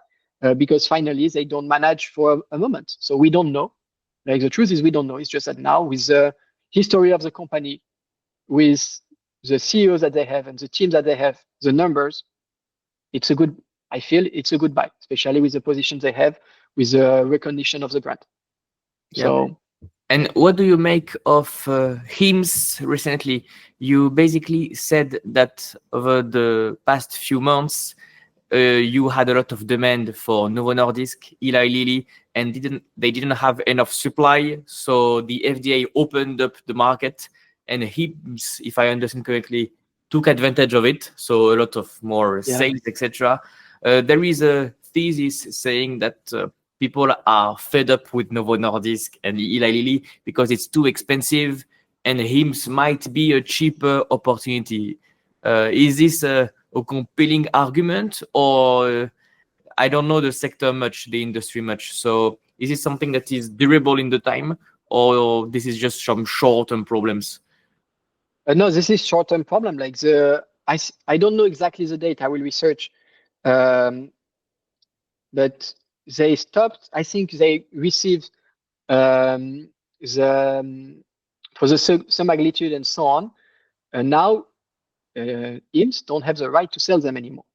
because finally they don't manage for a moment. So we don't know. Like the truth is we don't know. It's just that now with the history of the company, with the CEOs that they have and the teams that they have, the numbers, I feel it's a good buy, especially with the positions they have, with the recognition of the brand. Yeah. So, and what do you make of HIMSS recently? You basically said that over the past few months, you had a lot of demand for Novo Nordisk, Eli Lilly, and they didn't have enough supply. So the FDA opened up the market, and HIMSS, if I understand correctly, took advantage of it. So a lot of more sales, etc. There is a thesis saying that people are fed up with Novo Nordisk and Eli Lilly because it's too expensive, and HIMSS might be a cheaper opportunity. Is this a compelling argument, or I don't know the sector much, the industry much? So is it something that is durable in the time, or this is just some short-term problems? No, this is short-term problem. Like I don't know exactly the date. I will research. But they stopped. I think they received for the semaglutide and so on. And now IMS don't have the right to sell them anymore.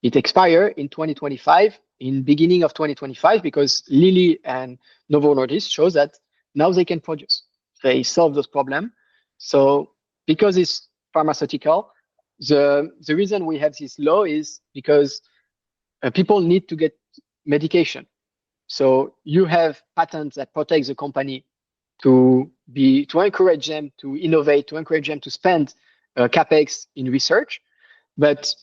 It expires in 2025, in beginning of 2025, because Lilly and Novo Nordisk shows that now they can produce. They solve those problems. So because it's pharmaceutical, the reason we have this law is because people need to get medication. So you have patents that protect the company to encourage them to innovate, to encourage them to spend capex in research. But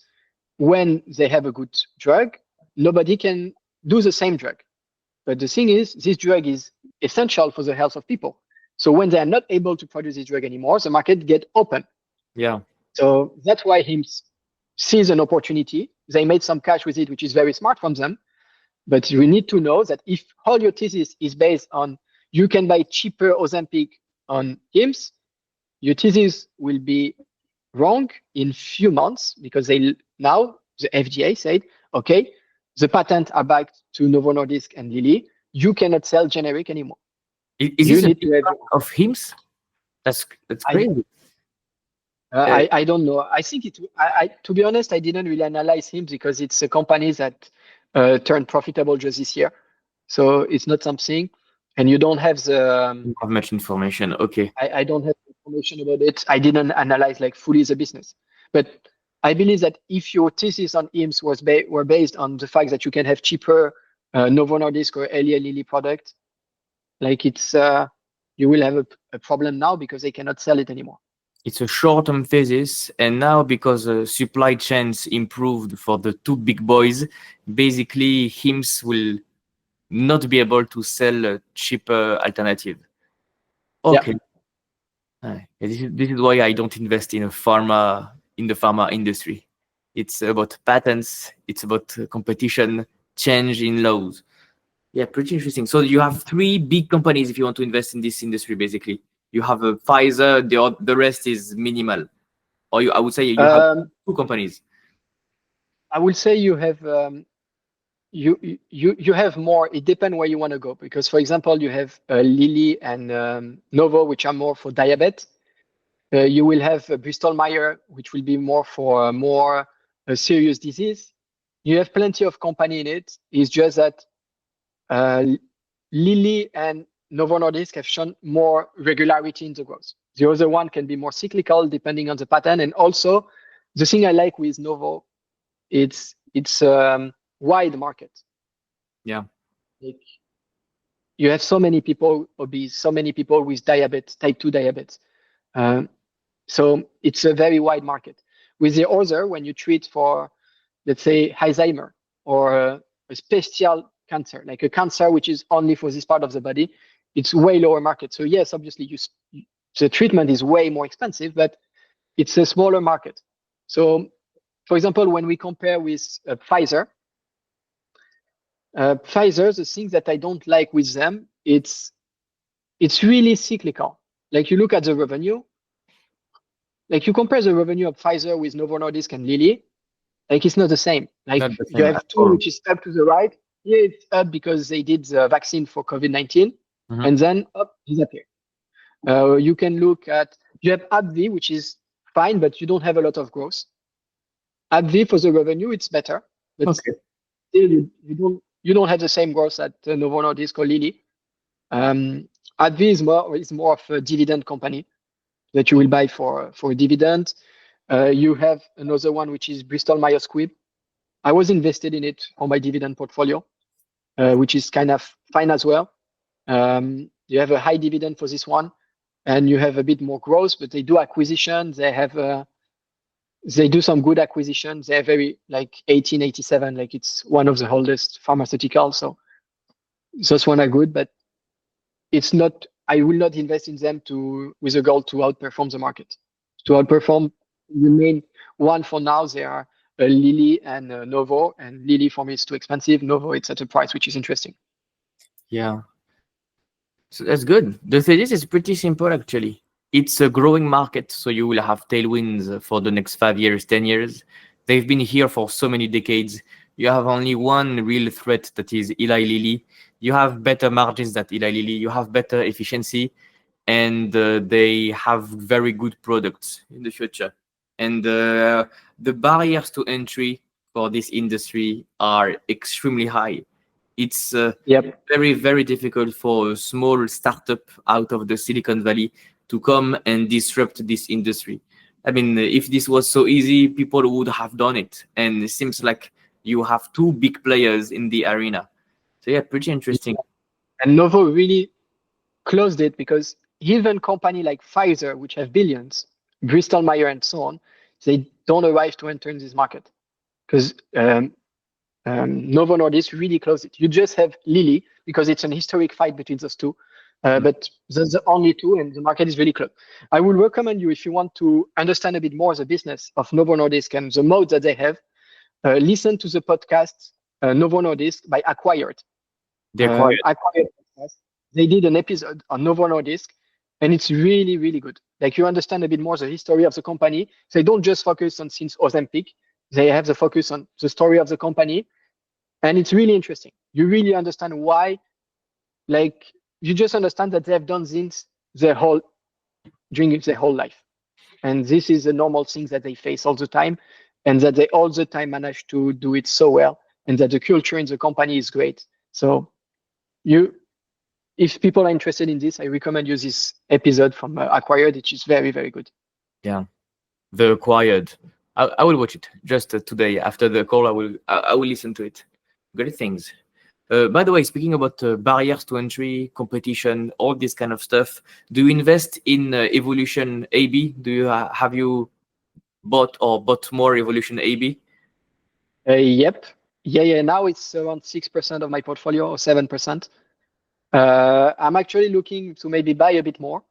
when they have a good drug, nobody can do the same drug. But the thing is, this drug is essential for the health of people. So when they are not able to produce this drug anymore, the market get open. Yeah. So that's why HIMSS sees an opportunity. They made some cash with it, which is very smart from them. But you need to know that if all your thesis is based on you can buy cheaper Ozempic on HIMSS, your thesis will be wrong in few months because now the FDA said, okay, the patents are back to Novo Nordisk and Lilly. You cannot sell generic anymore. Is this a big part of HIMSS? That's crazy. I don't know. I think to be honest, I didn't really analyze HIMSS because it's a company that turned profitable just this year. So it's not something, and you don't have don't have much information. Okay. I don't have information about it. I didn't analyze like fully the business. But I believe that if your thesis on HIMSS were based on the fact that you can have cheaper Novo Nordisk or Eli Lilly product, like you will have a problem now because they cannot sell it anymore. It's a short-term thesis, and now because supply chains improved for the two big boys, basically HIMSS will not be able to sell a cheaper alternative. Okay. Yeah. This is why I don't invest in the pharma industry. It's about patents, it's about competition, change in laws. Yeah, pretty interesting. So you have three big companies if you want to invest in this industry. Basically, you have a Pfizer. The rest is minimal, or I would say you have two companies. I will say you have you have more. It depends where you want to go, because for example you have Lilly and Novo, which are more for diabetes. You will have Bristol Myers, which will be more for more serious disease. You have plenty of company in it. It's just that Lilly and Novo Nordisk have shown more regularity in the growth. The other one can be more cyclical depending on the pattern. And also, the thing I like with Novo, it's wide market. Yeah. Like, you have so many people obese, so many people with diabetes, type 2 diabetes. So it's a very wide market. With the other, when you treat for, let's say, Alzheimer or a special cancer, like a cancer which is only for this part of the body, it's way lower market. So yes, obviously the treatment is way more expensive, but it's a smaller market. So, for example, when we compare with Pfizer, the things that I don't like with them, it's really cyclical. Like you look at the revenue, like you compare the revenue of Pfizer with Novo Nordisk and Lilly, like it's not the same. Like you have two, which is up to the right. Here it's up because they did the vaccine for COVID-19, and then up disappear. You can look at, you have AbbVie, which is fine, but you don't have a lot of growth. AbbVie for the revenue, it's better, but still you don't have the same growth at Novo Nordisk or Lilly. AbbVie is more of a dividend company that you will buy for a dividend. You have another one, which is Bristol Myers Squibb. I was invested in it on my dividend portfolio, which is kind of fine as well. You have a high dividend for this one, and you have a bit more growth, but they do acquisitions. They do some good acquisitions. They're very like 1887, like it's one of the oldest pharmaceutical. So those one are good, but it's not, I will not invest in them with a goal to outperform the market. To outperform the main one for now, they are Lilly and Novo, and Lilly for me is too expensive. Novo, it's at a price which is interesting. Yeah. So that's good. The thesis is pretty simple actually. It's a growing market, so you will have tailwinds for the next 5 years, 10 years. They've been here for so many decades. You have only one real threat, that is Eli Lilly. You have better margins than Eli Lilly. You have better efficiency, and they have very good products in the future. And the barriers to entry for this industry are extremely high. It's very, very difficult for a small startup out of the Silicon Valley to come and disrupt this industry. I mean, if this was so easy, people would have done it. And it seems like you have two big players in the arena. So yeah, pretty interesting. And Novo really closed it, because even company like Pfizer, which have billions, Bristol Myers and so on, they don't arrive to enter in this market, because Novo Nordisk really closed it. You just have Lilly, because it's an historic fight between those two. But that's the only two, and the market is really close. I would recommend you, if you want to understand a bit more the business of Novo Nordisk and the mode that they have, listen to the podcast Novo Nordisk by Acquired. Acquired podcast. They did an episode on Novo Nordisk, and it's really, really good. Like you understand a bit more the history of the company. They don't just focus on since Ozempic. They have the focus on the story of the company, and it's really interesting. You really understand why, like, you just understand that they have done this during their whole life. And this is a normal thing that they face all the time, and that they all the time manage to do it so well, and that the culture in the company is great. So if people are interested in this, I recommend you this episode from Acquired, which is very, very good. Yeah, The Acquired. I will watch it just today after the call. I will listen to it. Great things. By the way, speaking about barriers to entry, competition, all this kind of stuff, do you invest in Evolution AB? Have you bought more Evolution AB? Yep. Yeah. Now it's around 6% of my portfolio, or 7%. I'm actually looking to maybe buy a bit more,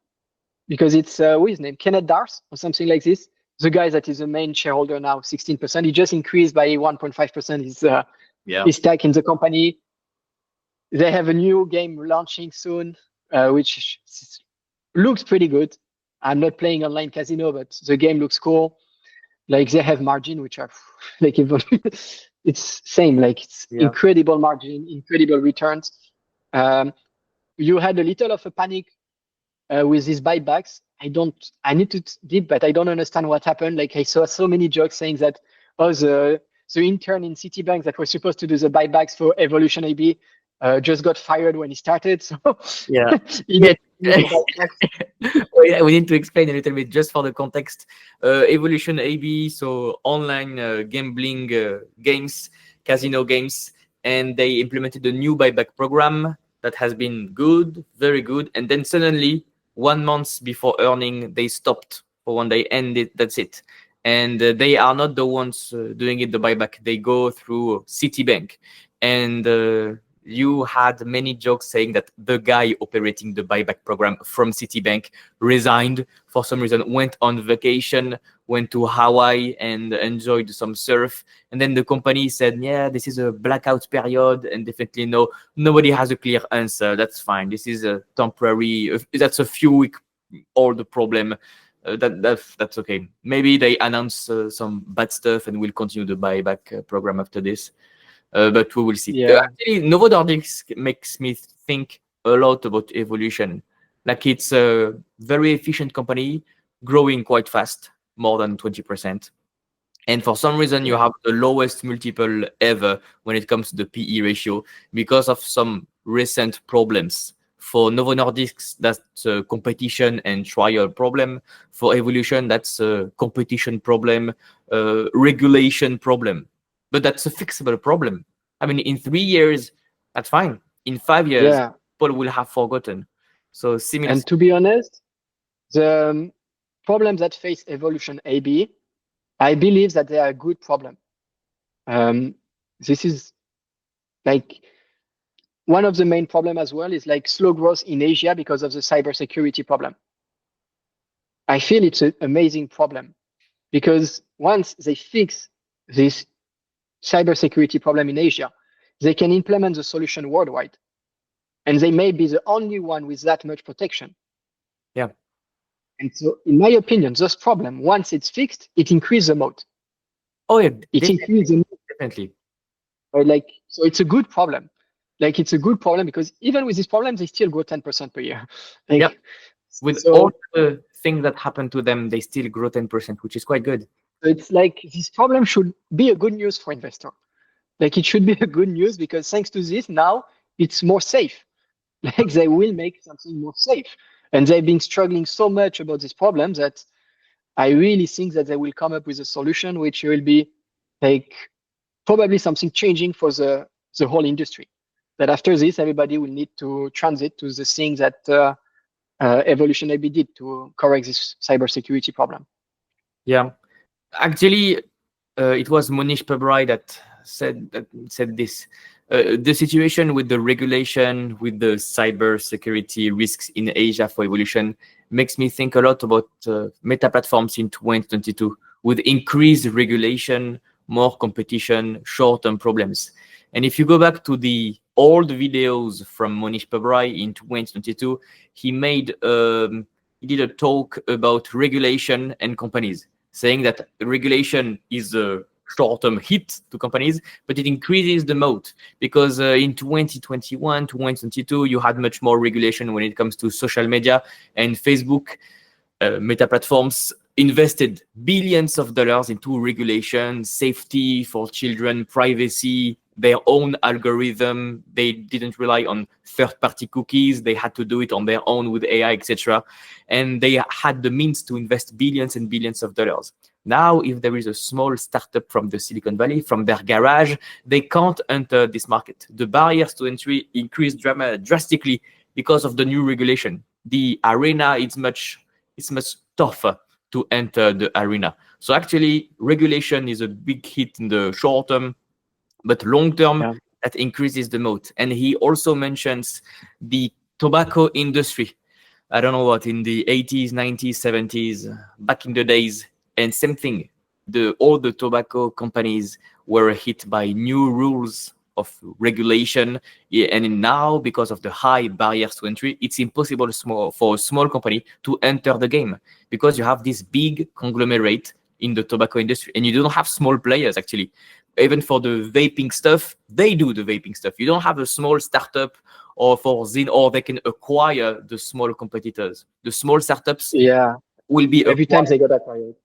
because it's what's his name, Kenneth Dars or something like this. The guy that is the main shareholder now, 16%. He just increased by 1.5% his stake in the company. they have a new game launching soon, which looks pretty good. I'm not playing online casino, but the game looks cool. Like they have margin, which are like it's same, like it's incredible margin, incredible returns. You had a little of a panic with these buybacks. I need to deep, but I don't understand what happened. Like I saw so many jokes saying that, oh, the intern in Citibank that was supposed to do the buybacks for Evolution AB just got fired when he started. So yeah. We need to explain a little bit just for the context. Evolution AB, so online gambling games, casino games, and they implemented a new buyback program that has been good, very good, and then suddenly 1 month before earning, they stopped for one day, and that's it. And they are not the ones doing it, the buyback. They go through Citibank, and you had many jokes saying that the guy operating the buyback program from Citibank resigned for some reason, went on vacation, went to Hawaii and enjoyed some surf. And then the company said, yeah, this is a blackout period, and definitely nobody has a clear answer. That's fine. This is a temporary, that's a few week old problem. That's okay. Maybe they announce some bad stuff and will continue the buyback program after this. But we will see. Actually, Novo Nordisk makes me think a lot about Evolution. Like it's a very efficient company, growing quite fast, more than 20%. And for some reason, you have the lowest multiple ever when it comes to the PE ratio because of some recent problems. For Novo Nordisk, that's a competition and trial problem. For Evolution, that's a competition problem, regulation problem. But that's a fixable problem. I mean, in 3 years, that's fine. In 5 years, people will have forgotten. So similar. And to be honest, the problems that face Evolution AB, I believe that they are a good problem. This is like one of the main problem as well is like slow growth in Asia because of the cybersecurity problem. I feel it's an amazing problem because once they fix this cybersecurity problem in Asia, they can implement the solution worldwide. And they may be the only one with that much protection. Yeah. And so, in my opinion, this problem, once it's fixed, it increases the moat. Oh, yeah. It increases the moat. Definitely. Like, so it's a good problem. Like, it's a good problem because even with this problem, they still grow 10% per year. Like, with all the things that happen to them, they still grow 10%, which is quite good. So it's like this problem should be a good news for investor. Like it should be a good news because thanks to this, now it's more safe. Like they will make something more safe. And they've been struggling so much about this problem that I really think that they will come up with a solution which will be like probably something changing for the whole industry. That after this, everybody will need to transit to the thing that Evolution AB did to correct this cybersecurity problem. Yeah. Actually, it was Monish Pabrai that said this. The situation with the regulation, with the cyber security risks in Asia for Evolution makes me think a lot about meta platforms in 2022 with increased regulation, more competition, short-term problems. And if you go back to the old videos from Monish Pabrai in 2022, he did a talk about regulation and companies, saying that regulation is a short-term hit to companies, but it increases the moat because in 2021, 2022, you had much more regulation when it comes to social media, and Facebook, meta platforms, invested billions of dollars into regulation, safety for children, privacy, their own algorithm. They didn't rely on third-party cookies. They had to do it on their own with AI, etc. And they had the means to invest billions and billions of dollars. Now, if there is a small startup from the Silicon Valley, from their garage, they can't enter this market. The barriers to entry increase drastically because of the new regulation. The arena is much tougher to enter the arena. So actually, regulation is a big hit in the short term, but long term, that increases the moat. And he also mentions the tobacco industry. I don't know what, in the 80s, 90s, 70s, back in the days, and same thing. All the tobacco companies were hit by new rules of regulation, and now because of the high barriers to entry, it's impossible for a small company to enter the game, because you have this big conglomerate in the tobacco industry, and you don't have small players actually. Even for the vaping stuff, they do the vaping stuff. You don't have a small startup or for Zin, or they can acquire the small competitors. The small startups will be every acquired. time they got acquired.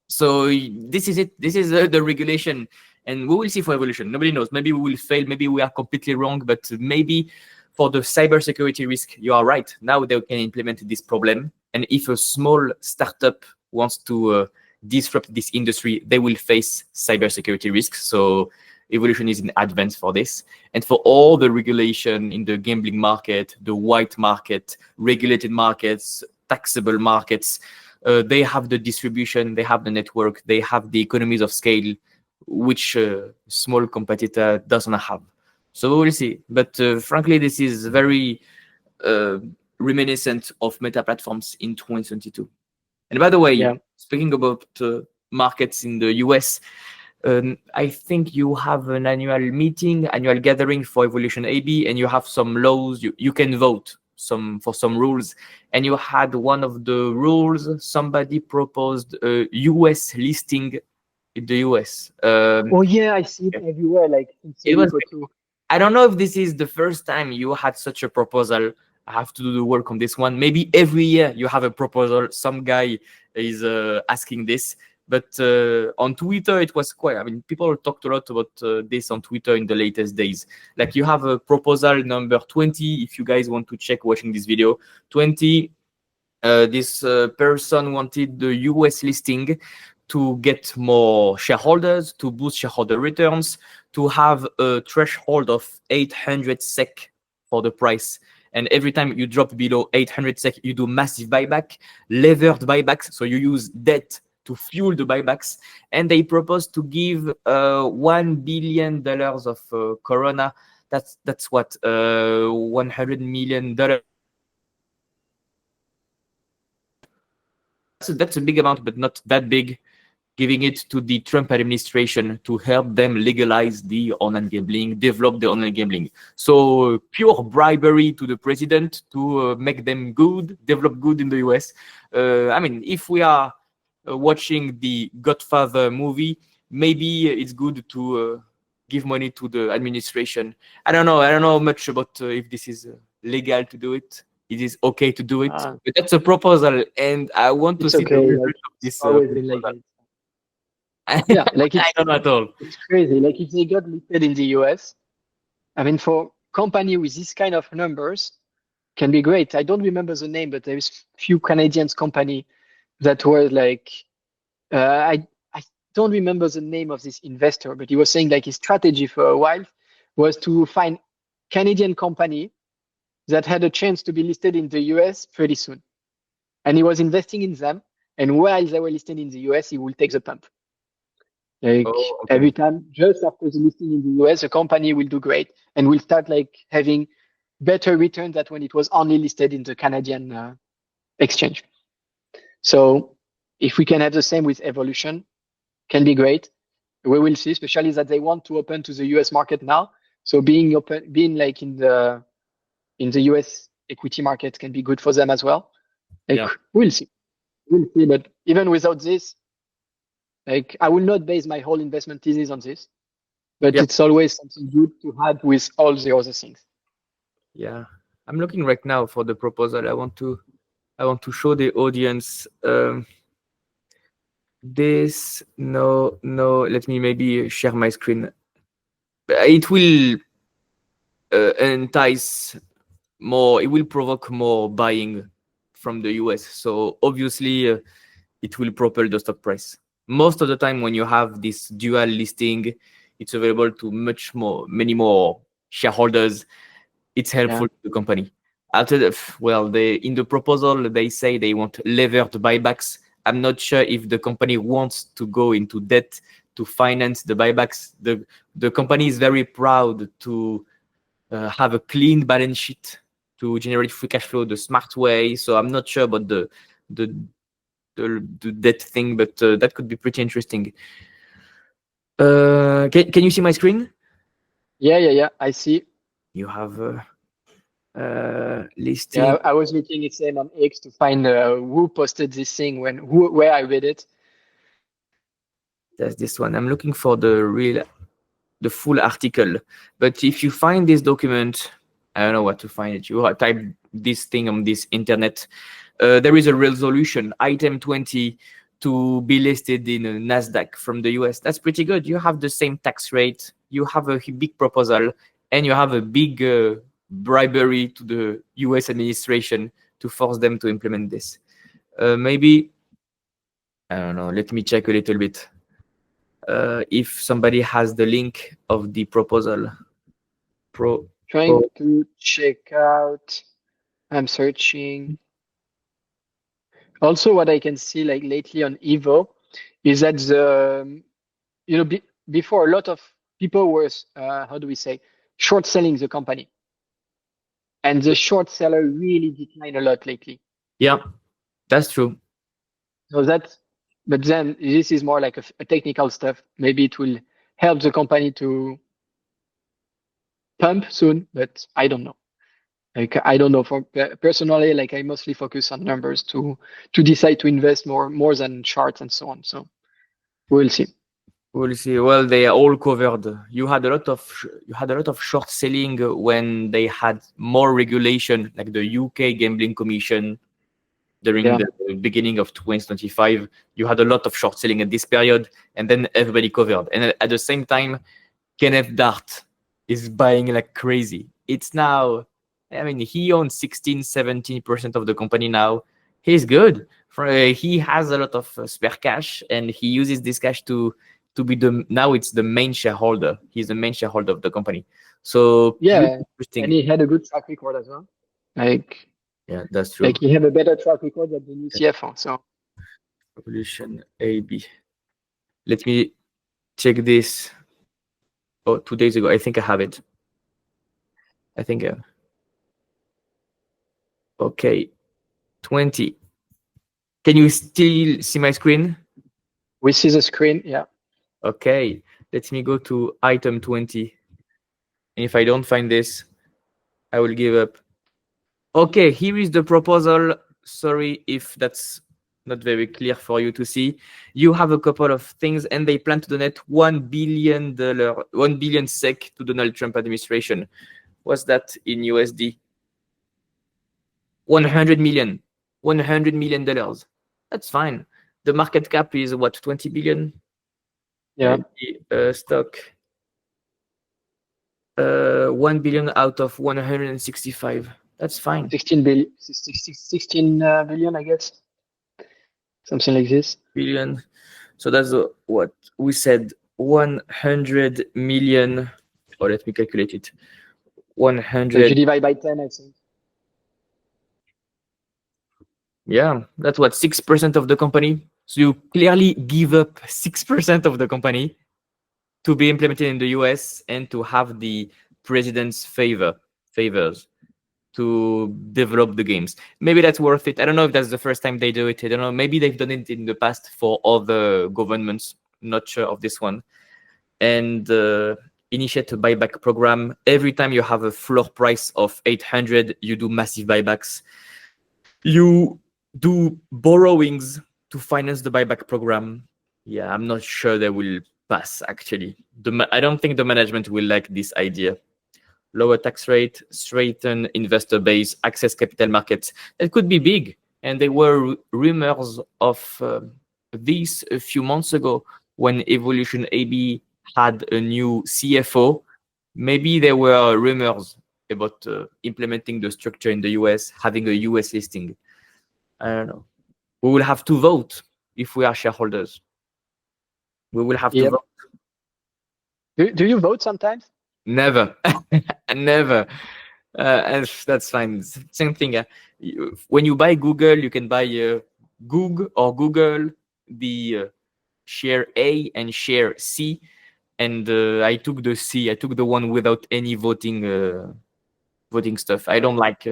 So this is it. This is the regulation, and we will see for evolution. Nobody knows. Maybe we will fail. Maybe we are completely wrong. But maybe for the cybersecurity risk, you are right. Now they can implement this problem. And if a small startup wants to disrupt this industry, they will face cybersecurity risks. So evolution is in advance for this. And for all the regulation in the gambling market, the white market, regulated markets, taxable markets, they have the distribution, they have the network, they have the economies of scale, which a small competitor doesn't have. So we'll see. But frankly, this is very reminiscent of meta platforms in 2022. And by the way, speaking about markets in the US, I think you have an annual gathering for Evolution AB, and you have some laws. You can vote for some rules, and you had one of the rules. Somebody proposed a US listing in the US. Oh yeah, I see it everywhere. Like it was. I don't know if this is the first time you had such a proposal. I have to do the work on this one. Maybe every year you have a proposal. Some guy is asking this. But on Twitter, it was quite, I mean, people talked a lot about this on Twitter in the latest days. Like you have a proposal number 20, if you guys want to check watching this video. 20, this person wanted the US listing to get more shareholders, to boost shareholder returns, to have a threshold of 800 SEK for the price. And every time you drop below 800 SEK, you do massive buyback, levered buybacks. So you use debt to fuel the buybacks, and they proposed to give $1 billion of Corona. That's what $100 million. That's a big amount, but not that big. Giving it to the Trump administration to help them legalize the online gambling, develop the online gambling. So pure bribery to the president to make them good, develop good in the US. I mean, if we are watching the Godfather movie, maybe it's good to give money to the administration. I don't know much about if this is legal to do it. It is okay to do it, but that's a proposal, and I want to see the result of this. Yeah, like I don't know at all. It's crazy. Like if they got listed in the US, I mean, for company with this kind of numbers, can be great. I don't remember the name, but there's few Canadian company that were like, I don't remember the name of this investor, but he was saying like his strategy for a while was to find Canadian company that had a chance to be listed in the US pretty soon. And he was investing in them. And while they were listed in the US, he will take the pump. Like every time, just after the listing in the US, the company will do great and will start like having better returns than when it was only listed in the Canadian exchange. So if we can have the same with Evolution, can be great. We will see, especially that they want to open to the US market now. So being like in the US equity market can be good for them as well. Like we'll see. But even without this, like I will not base my whole investment thesis on this, but it's always something good to have with all the other things. Yeah, I'm looking right now for the proposal. I want to show the audience this. No, let me maybe share my screen. It will entice more. It will provoke more buying from the US. So obviously, it will propel the stock price. Most of the time, when you have this dual listing, it's available to many more shareholders. It's helpful to the company. After in the proposal, they say they want levered buybacks. I'm not sure if the company wants to go into debt to finance the buybacks. The company is very proud to have a clean balance sheet to generate free cash flow the smart way. So I'm not sure about the debt thing, but that could be pretty interesting. Can you see my screen? Yeah. I see. You have listing. Yeah, I was looking the same on X to find who posted this thing where I read it. That's this one. I'm looking for the full article. But if you find this document, I don't know what to find it. You type this thing on this internet. There is a resolution, item 20, to be listed in Nasdaq from the US. That's pretty good. You have the same tax rate. You have a big proposal, and you have a big bribery to the US administration to force them to implement this. Maybe, I don't know. Let me check a little bit. If somebody has the link of the proposal. Trying to check out. I'm searching. Also, what I can see like lately on Evo is that before a lot of people were how do we say, short selling the company, and the short seller really declined a lot lately. Yeah, that's true. So but then this is more like a technical stuff. Maybe it will help the company to pump soon, but I don't know. Like, I don't know. For personally, like, I mostly focus on numbers to decide to invest more than charts and so on. So we'll see. We'll see. Well, they are all covered. You had a lot of short selling when they had more regulation, like the UK Gambling Commission during the beginning of 2025. You had a lot of short selling at this period, and then everybody covered. And at the same time, Kenneth Dart is buying like crazy. It's now, I mean, he owns 16-17% of the company now. He's good. He has a lot of spare cash, and he uses this cash to be now it's the main shareholder. He's the main shareholder of the company. So yeah, interesting. And he had a good track record as well. Like, yeah, that's true. Like, he had a better track record than the new CFO. So Evolution AB. Let me check this. Oh, 2 days ago. I think I have it. I think. Okay. 20. Can you still see my screen? We see the screen. Yeah. Okay. Let me go to item 20. And if I don't find this, I will give up. Okay, here is the proposal. Sorry if that's not very clear for you to see. You have a couple of things, and they plan to donate $1 billion SEK to Donald Trump administration. What's that in USD? 100 million. $100 million. That's fine. The market cap is what, 20 billion? Yeah. Stock. 1 billion out of 165. That's fine. 16 billion, I guess. Something like this. Billion. So that's what we said. 100 million. Or let me calculate it. 100. So if you divide by 10, I think. Yeah, that's what, 6% of the company. So you clearly give up 6% of the company to be implemented in the US and to have the president's favors to develop the games. Maybe that's worth it. I don't know if that's the first time they do it. I don't know. Maybe they've done it in the past for other governments. Not sure of this one. And initiate a buyback program. Every time you have a floor price of 800, you do massive buybacks. You do borrowings to finance the buyback program. Yeah, I'm not sure they will pass, actually. I don't think the management will like this idea. Lower tax rate, straighten investor base, access capital markets. It could be big. And there were rumors of this a few months ago when Evolution AB had a new CFO. Maybe there were rumors about implementing the structure in the US, having a US listing. I don't know. We will have to vote if we are shareholders. We will have to vote. Do you vote sometimes? Never. Never. And that's fine. Same thing. When you buy Google, you can buy Google, the share A and share C. And I took the C. I took the one without any voting stuff. I don't like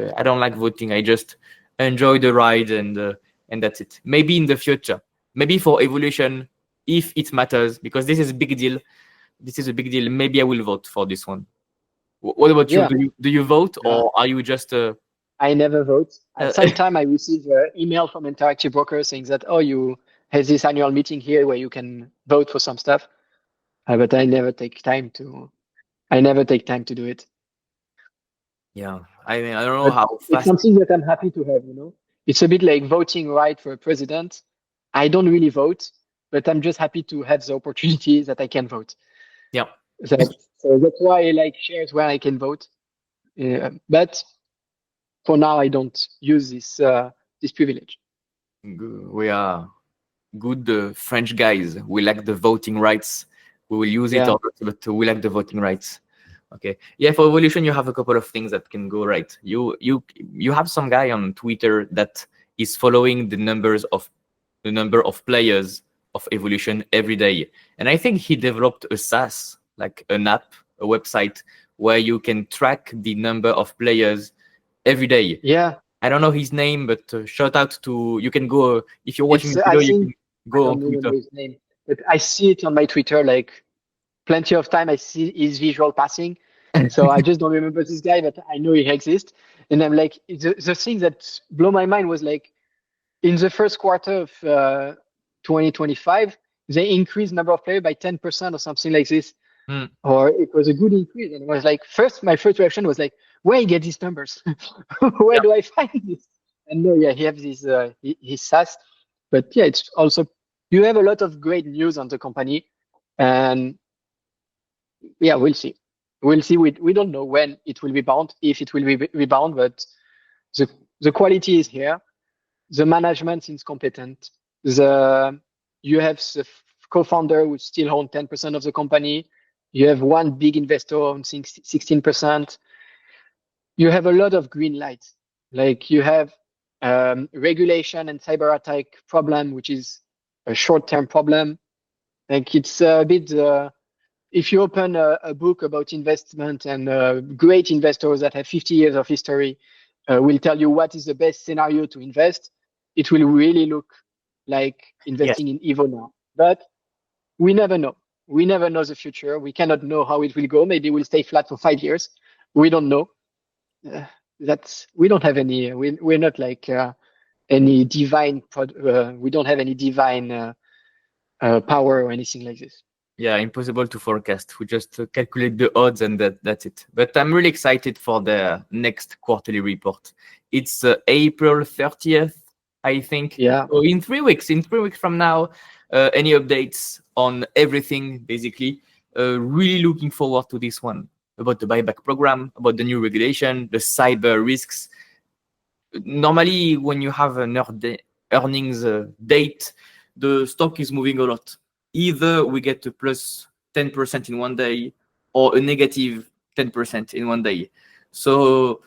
voting. I just enjoy the ride, and that's it. Maybe in the future, maybe for Evolution, if it matters, because this is a big deal. Maybe I will vote for this one. What about Yeah. you? Do you vote or are you just I never vote. At some time, I received an email from Interactive Broker saying that, oh, you have this annual meeting here where you can vote for some stuff. But I never take time to do it. Yeah, I mean, I don't know how It's fast. something that I'm happy to have, It's a bit like voting right for a president. I don't really vote, but I'm just happy to have the opportunity that I can vote. Yeah. So that's why I like shares where I can vote. But for now, I don't use this privilege. We are good French guys. We like the voting rights. We will use it, Yeah. but we like the voting rights. Okay. Yeah, for evolution, you have a couple of things that can go right. You have some guy on Twitter that is following the number of players of evolution every day, and I think he developed a SaaS, like an app, a website where you can track the number of players every day. Yeah. I don't know his name, but shout out to you can go if you're watching the I video, you think can I go on don't Twitter. remember his name, but I see it on my Twitter like plenty of time. I see his visual passing. So I just don't remember this guy, but I know he exists. And I'm like, the thing that blew my mind was like, in the first quarter of 2025, they increased number of players by 10% or something like this. Or it was a good increase. And it was like, my first reaction was like, where you get these numbers? Where do I find this? And no, yeah, he has his SaaS. But yeah, it's also, you have a lot of great news on the company. And yeah, we'll see. We'll see. We don't know when it will rebound, if it will rebound, but the quality is here. The management seems competent. You have the co-founder who still owns 10% of the company. You have one big investor owning 16%. You have a lot of green lights. Like you have regulation and cyber attack problem, which is a short-term problem. Like it's a bit. If you open a book about investment and great investors that have 50 years of history will tell you what is the best scenario to invest, it will really look like investing in Evo now. But we never know. We never know the future. We cannot know how it will go. Maybe we'll stay flat for 5 years. We don't know. We don't have any. We're not like any divine. We don't have any divine power or anything like this. Yeah, impossible to forecast. We just calculate the odds and that's it. But I'm really excited for the next quarterly report. It's April 30th, I think. Yeah. So in 3 weeks, from now, any updates on everything, basically. Really looking forward to this one, about the buyback program, about the new regulation, the cyber risks. Normally, when you have an earnings date, the stock is moving a lot. Either we get a plus 10% in one day or a negative 10% in one day. So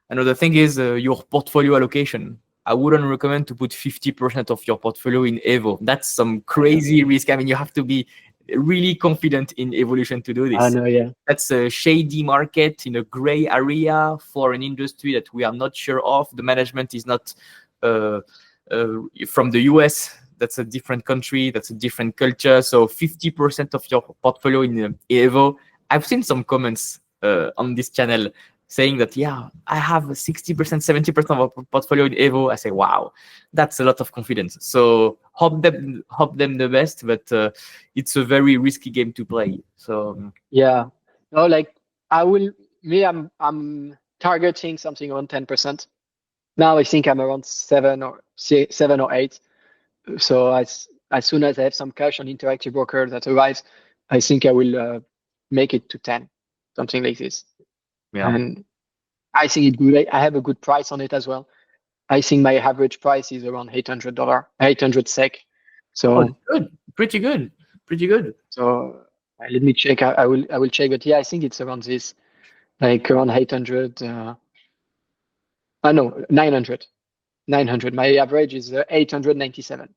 another thing is your portfolio allocation. I wouldn't recommend to put 50% of your portfolio in Evo. That's some crazy risk. I mean, you have to be really confident in evolution to do this. I know, yeah. That's a shady market in a gray area for an industry that we are not sure of. The management is not from the US. That's a different country. That's a different culture. So 50% of your portfolio in Evo. I've seen some comments on this channel saying that, yeah, I have 60%, 70% of a portfolio in Evo. I say, wow, that's a lot of confidence. So hope them the best, but it's a very risky game to play. So yeah, no, like I'm targeting something around 10%. Now I think I'm around 7 or 8. So as soon as I have some cash on Interactive Broker that arrives, I think I will make it to 10, something like this. Yeah. And I think it's good. I have a good price on it as well. I think my average price is around $800, 800 SEK. So good, pretty good. So let me check. I will check, but yeah, I think it's around this, like around 800. No, 900. 900. My average is 897.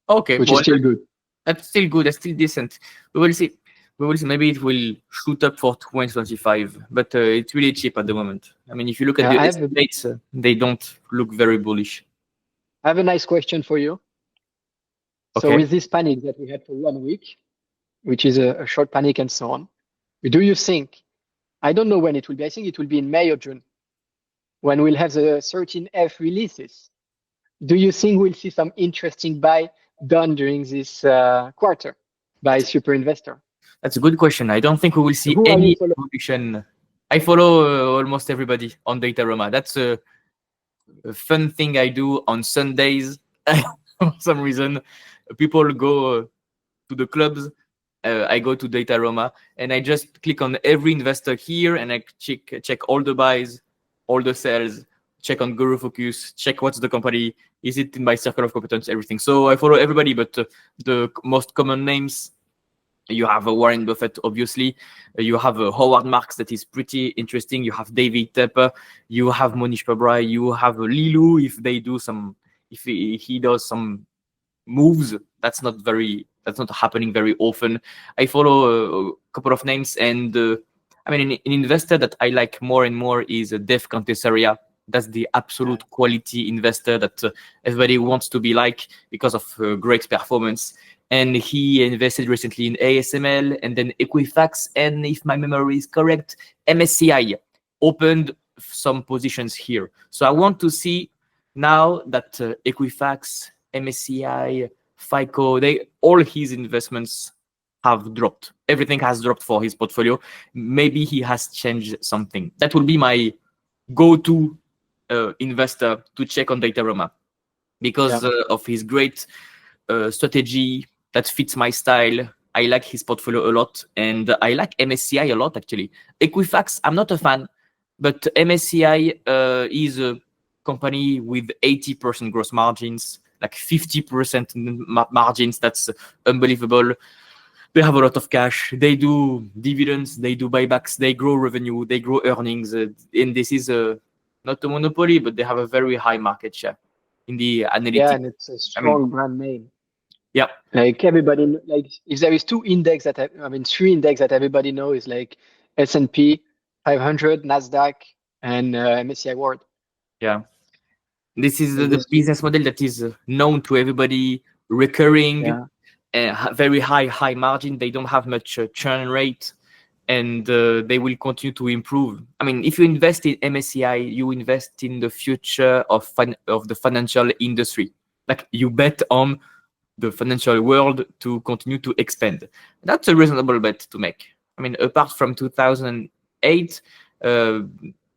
Okay, which is still good. That's still good. That's still decent. We will see. Maybe it will shoot up for 2025, but it's really cheap at the moment. I mean, if you look at the estimates, they don't look very bullish. I have a nice question for you. Okay. So with this panic that we had for 1 week, which is a short panic and so on, do you think I don't know when it will be. I think it will be in May or June when we'll have the 13F releases. Do you think we'll see some interesting buy done during this quarter by super investor? That's a good question. I don't think we will see Who are any you following? evolution. I follow almost everybody on Dataroma. That's a fun thing I do on Sundays. For some reason, people go to the clubs. I go to Dataroma and I just click on every investor here and I check all the buys, all the sells, check on Guru Focus, check what's the company, is it in my circle of competence, everything. So I follow everybody, but the most common names, you have Warren Buffett, obviously. You have Howard Marks, that is pretty interesting. You have David Tepper. You have Monish Pabrai. You have Lilu. If he does some moves, that's not happening very often. I follow a couple of names, and an investor that I like more and more is Dev Kantesaria. That's the absolute quality investor that everybody wants to be like because of great performance. And he invested recently in ASML and then Equifax. And if my memory is correct, MSCI opened some positions here. So I want to see now that Equifax, MSCI, FICO, all his investments have dropped. Everything has dropped for his portfolio. Maybe he has changed something. That will be my go-to investor to check on Dataroma because of his great strategy that fits my style. I like his portfolio a lot, and I like MSCI a lot, actually. Equifax, I'm not a fan, but MSCI is a company with 80% gross margins, like 50% margins. That's unbelievable. They have a lot of cash. They do dividends. They do buybacks. They grow revenue. They grow earnings. And this is not a monopoly, but they have a very high market share in the analytics. Yeah, and it's a strong brand name. Yeah. Like everybody, like if there is three index that everybody knows, like S&P 500, Nasdaq, and MSCI World. Yeah. This is the business model that is known to everybody, recurring, very high margin. They don't have much churn rate, and they will continue to improve. If you invest in MSCI, you invest in the future of the financial industry. Like you bet on the financial world to continue to expand. That's a reasonable bet to make. Apart from 2008,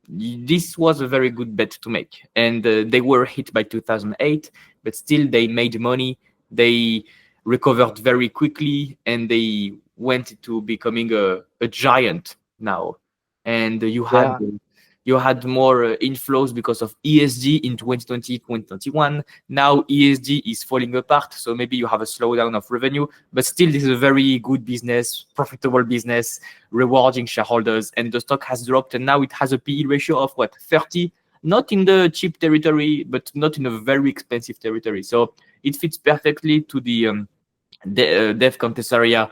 this was a very good bet to make. And they were hit by 2008, but still they made money. They recovered very quickly, and they went to becoming a giant now. And you had more inflows because of ESG in 2020, 2021. Now ESG is falling apart, so maybe you have a slowdown of revenue, but still this is a very good business, profitable business, rewarding shareholders, and the stock has dropped, and now it has a PE ratio of 30? Not in the cheap territory, but not in a very expensive territory. So it fits perfectly to the Dev Kantesaria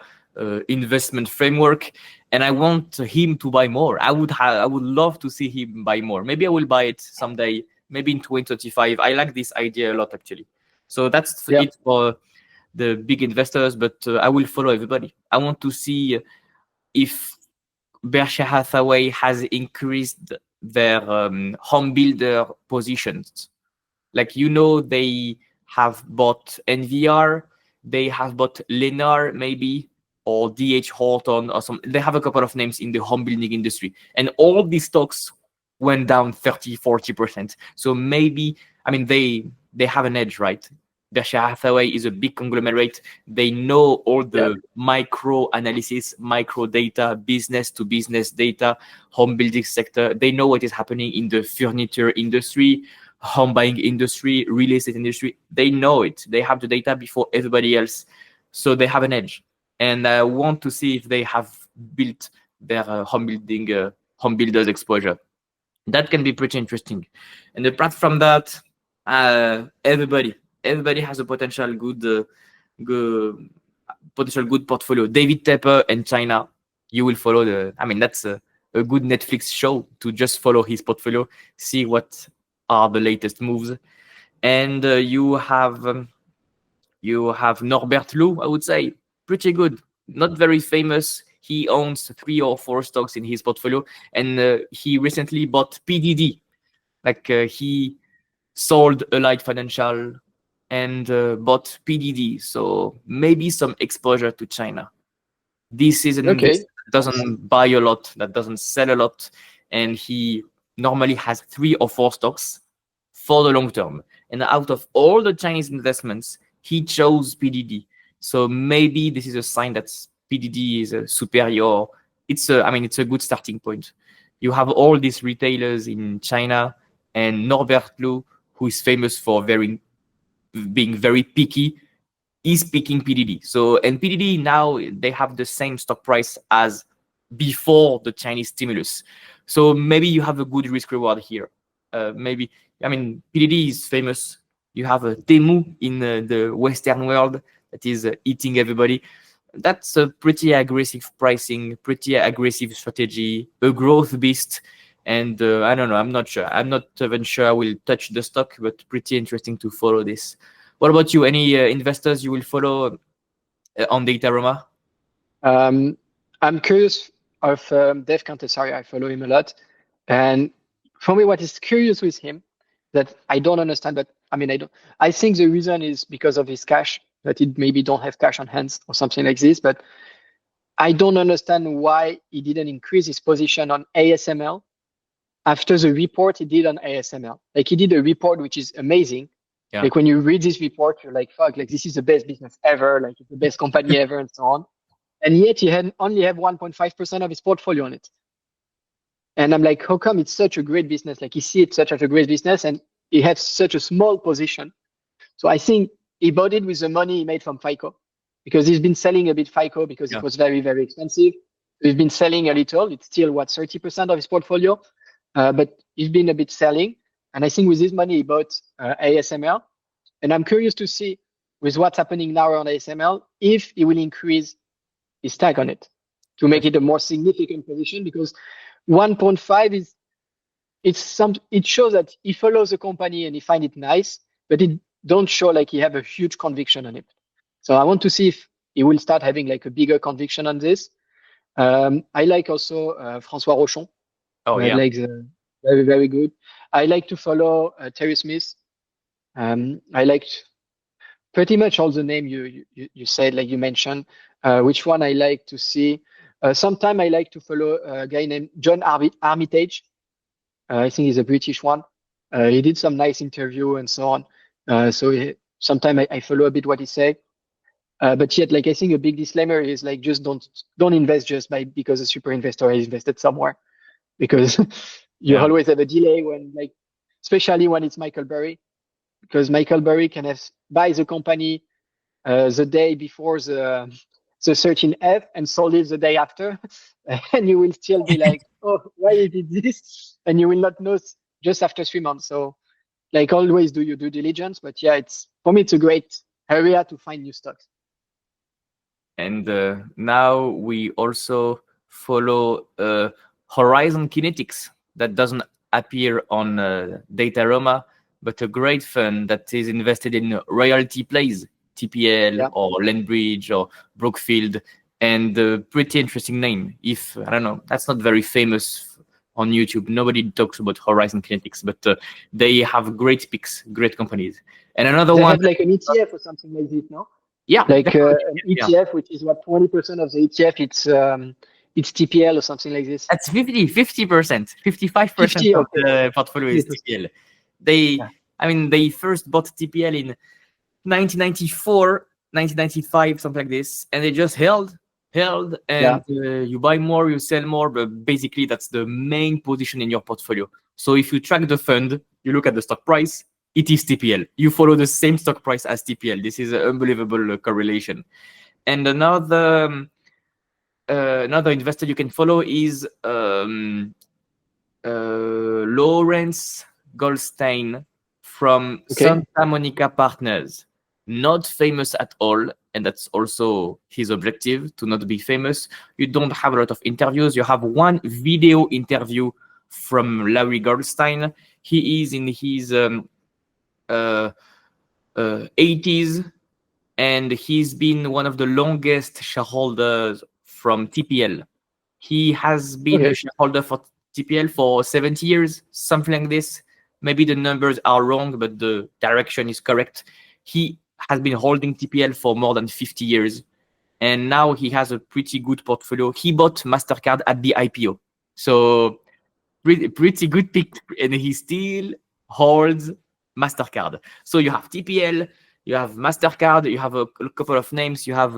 investment framework, and I want him to buy more. I would love to see him buy more. Maybe I will buy it someday, maybe in 2025. I like this idea a lot, actually. So that's it for the big investors, but I will follow everybody. I want to see if Berkshire Hathaway has increased their home builder positions. Like, they have bought NVR, they have bought Lennar, maybe, or DH Horton or some. They have a couple of names in the home building industry, and all these stocks went down 30-40%. So maybe, they have an edge, right? Berkshire Hathaway is a big conglomerate. They know all the micro analysis, micro data, business to business data, home building sector. They know what is happening in the furniture industry, home buying industry, real estate industry. They know it. They have the data before everybody else. So they have an edge. And I want to see if they have built their home builders exposure. That can be pretty interesting. And apart from that, everybody has a potential good portfolio. David Tepper and China, you will follow that's a good Netflix show to just follow his portfolio, see what are the latest moves. And you have Norbert Lu, I would say, pretty good. Not very famous. He owns 3 or 4 stocks in his portfolio, and he recently bought PDD. Like he sold Allied Financial and bought PDD. So maybe some exposure to China. This is an investor that doesn't buy a lot, that doesn't sell a lot, and he normally has 3 or 4 stocks for the long term. And out of all the Chinese investments, he chose PDD. So maybe this is a sign that PDD is a superior. It's a good starting point. You have all these retailers in China, and Norbert Lu, who is famous for being very picky, is picking PDD. So, and PDD now, they have the same stock price as before the Chinese stimulus. So maybe you have a good risk reward here. PDD is famous. You have a Temu in the Western world that is eating everybody. That's a pretty aggressive pricing, pretty aggressive strategy, a growth beast. And I don't know, I'm not sure. I'm not even sure I will touch the stock, but pretty interesting to follow this. What about you? Any investors you will follow on Dataroma? I'm curious of Dev Kantesari. I follow him a lot. And for me, what is curious with him that I don't understand, but I think the reason is because of his cash, that he maybe don't have cash on hands or something like this. But I don't understand why he didn't increase his position on ASML after the report he did on ASML. Like he did a report which is amazing. Yeah. Like when you read this report, you're like, fuck, like this is the best business ever, like it's the best company ever, and so on. And yet he only have 1.5% of his portfolio on it. And I'm like, how come it's such a great business? Like he see it such a great business and he has such a small position. So I think he bought it with the money he made from FICO, because he's been selling a bit FICO because it was very, very expensive. He's been selling a little. It's still 30% of his portfolio, but he's been a bit selling. And I think with this money, he bought ASML. And I'm curious to see with what's happening now on ASML, if he will increase his tag on it to make it a more significant position, because 1.5 it shows that he follows the company and he find it nice, but it don't show like he have a huge conviction on it. So I want to see if he will start having like a bigger conviction on this. I like also François Rochon. Oh, yeah. Like very, very good. I like to follow Terry Smith. I liked pretty much all the name you said, like you mentioned. Which one I like to see? Sometime I like to follow a guy named John Armitage. I think he's a British one. He did some nice interview and so on. Sometime I follow a bit what he said. But yet, like I think a big disclaimer is like just don't invest just because a super investor has invested somewhere, because you always have a delay when, like, especially when it's Michael Burry, because Michael Burry can buy the company the day before the 13F and sold it the day after, and you will still be like, oh, why he did this? And you will not know just after 3 months. So, like, always do your due diligence. But yeah, for me, it's a great area to find new stocks. And now we also follow Horizon Kinetics, that doesn't appear on Dataroma, but a great fund that is invested in royalty plays, TPL or Landbridge or Brookfield, and a pretty interesting name. I don't know, that's not very famous on YouTube. Nobody talks about Horizon Kinetics, but they have great picks, great companies. And another one, have like an ETF or something like this, no? Yeah, like an ETF, which is what 20% of the ETF, it's TPL or something like this. That's 50%, 55% of the portfolio is TPL. They first bought TPL in 1994, 1995, something like this, and they just held, and you buy more, you sell more, but basically that's the main position in your portfolio. So if you track the fund, you look at the stock price, it is TPL. You follow the same stock price as TPL. This is an unbelievable correlation. And another investor you can follow is Lawrence Goldstein from Santa Monica Partners. Not famous at all, and that's also his objective, to not be famous. You don't have a lot of interviews. You have one video interview from Larry Goldstein. He is in his 80s, and he's been one of the longest shareholders from TPL. He has been a shareholder for TPL for 70 years, something like this. Maybe the numbers are wrong, but the direction is correct. He has been holding TPL for more than 50 years. And now he has a pretty good portfolio. He bought MasterCard at the IPO. So pretty good pick. And he still holds MasterCard. So you have TPL, you have MasterCard, you have a couple of names. You have,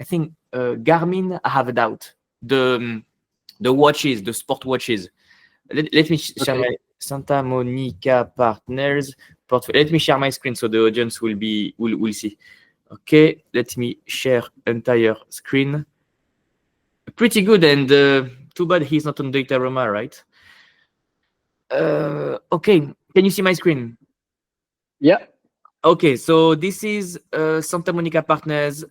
I think, Garmin, I have a doubt. The watches, the sport watches. Let me share my Santa Monica Partners portfolio. Let me share my screen so the audience will see. Okay, let me share entire screen. Pretty good, and too bad he's not on Dataroma, right? Okay, can you see my screen? Yeah. Okay, so this is Santa Monica Partners,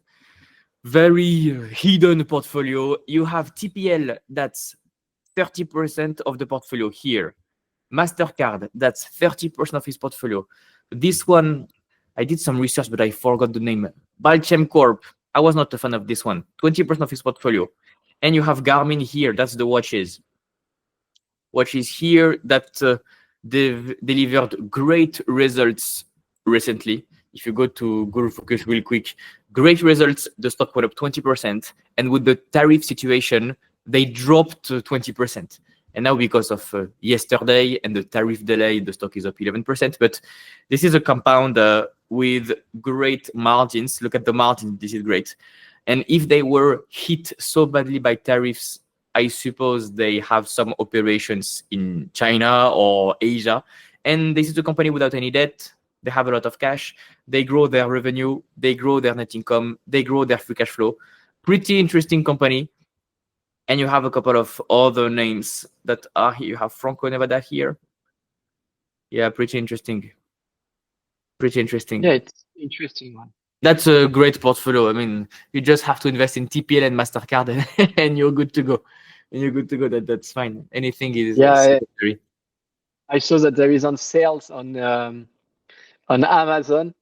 very hidden portfolio. You have TPL, that's 30% of the portfolio here. MasterCard, that's 30% of his portfolio. This one, I did some research, but I forgot the name. Balchem Corp. I was not a fan of this one. 20% of his portfolio. And you have Garmin here. That's the watches. Watches here that they've delivered great results recently. If you go to Google Focus real quick, great results. The stock went up 20%. And with the tariff situation, they dropped 20%. And now because of yesterday and the tariff delay, the stock is up 11%. But this is a compound with great margins. Look at the margin. This is great. And if they were hit so badly by tariffs, I suppose they have some operations in China or Asia. And this is a company without any debt. They have a lot of cash. They grow their revenue. They grow their net income. They grow their free cash flow. Pretty interesting company. And you have a couple of other names that are here. You have Franco Nevada here. Yeah, pretty interesting. Pretty interesting. Yeah, it's interesting one. That's a great portfolio. I mean, you just have to invest in TPL and MasterCard and you're good to go. And you're good to go. That's fine. Anything is secondary. I saw that there is on sales on Amazon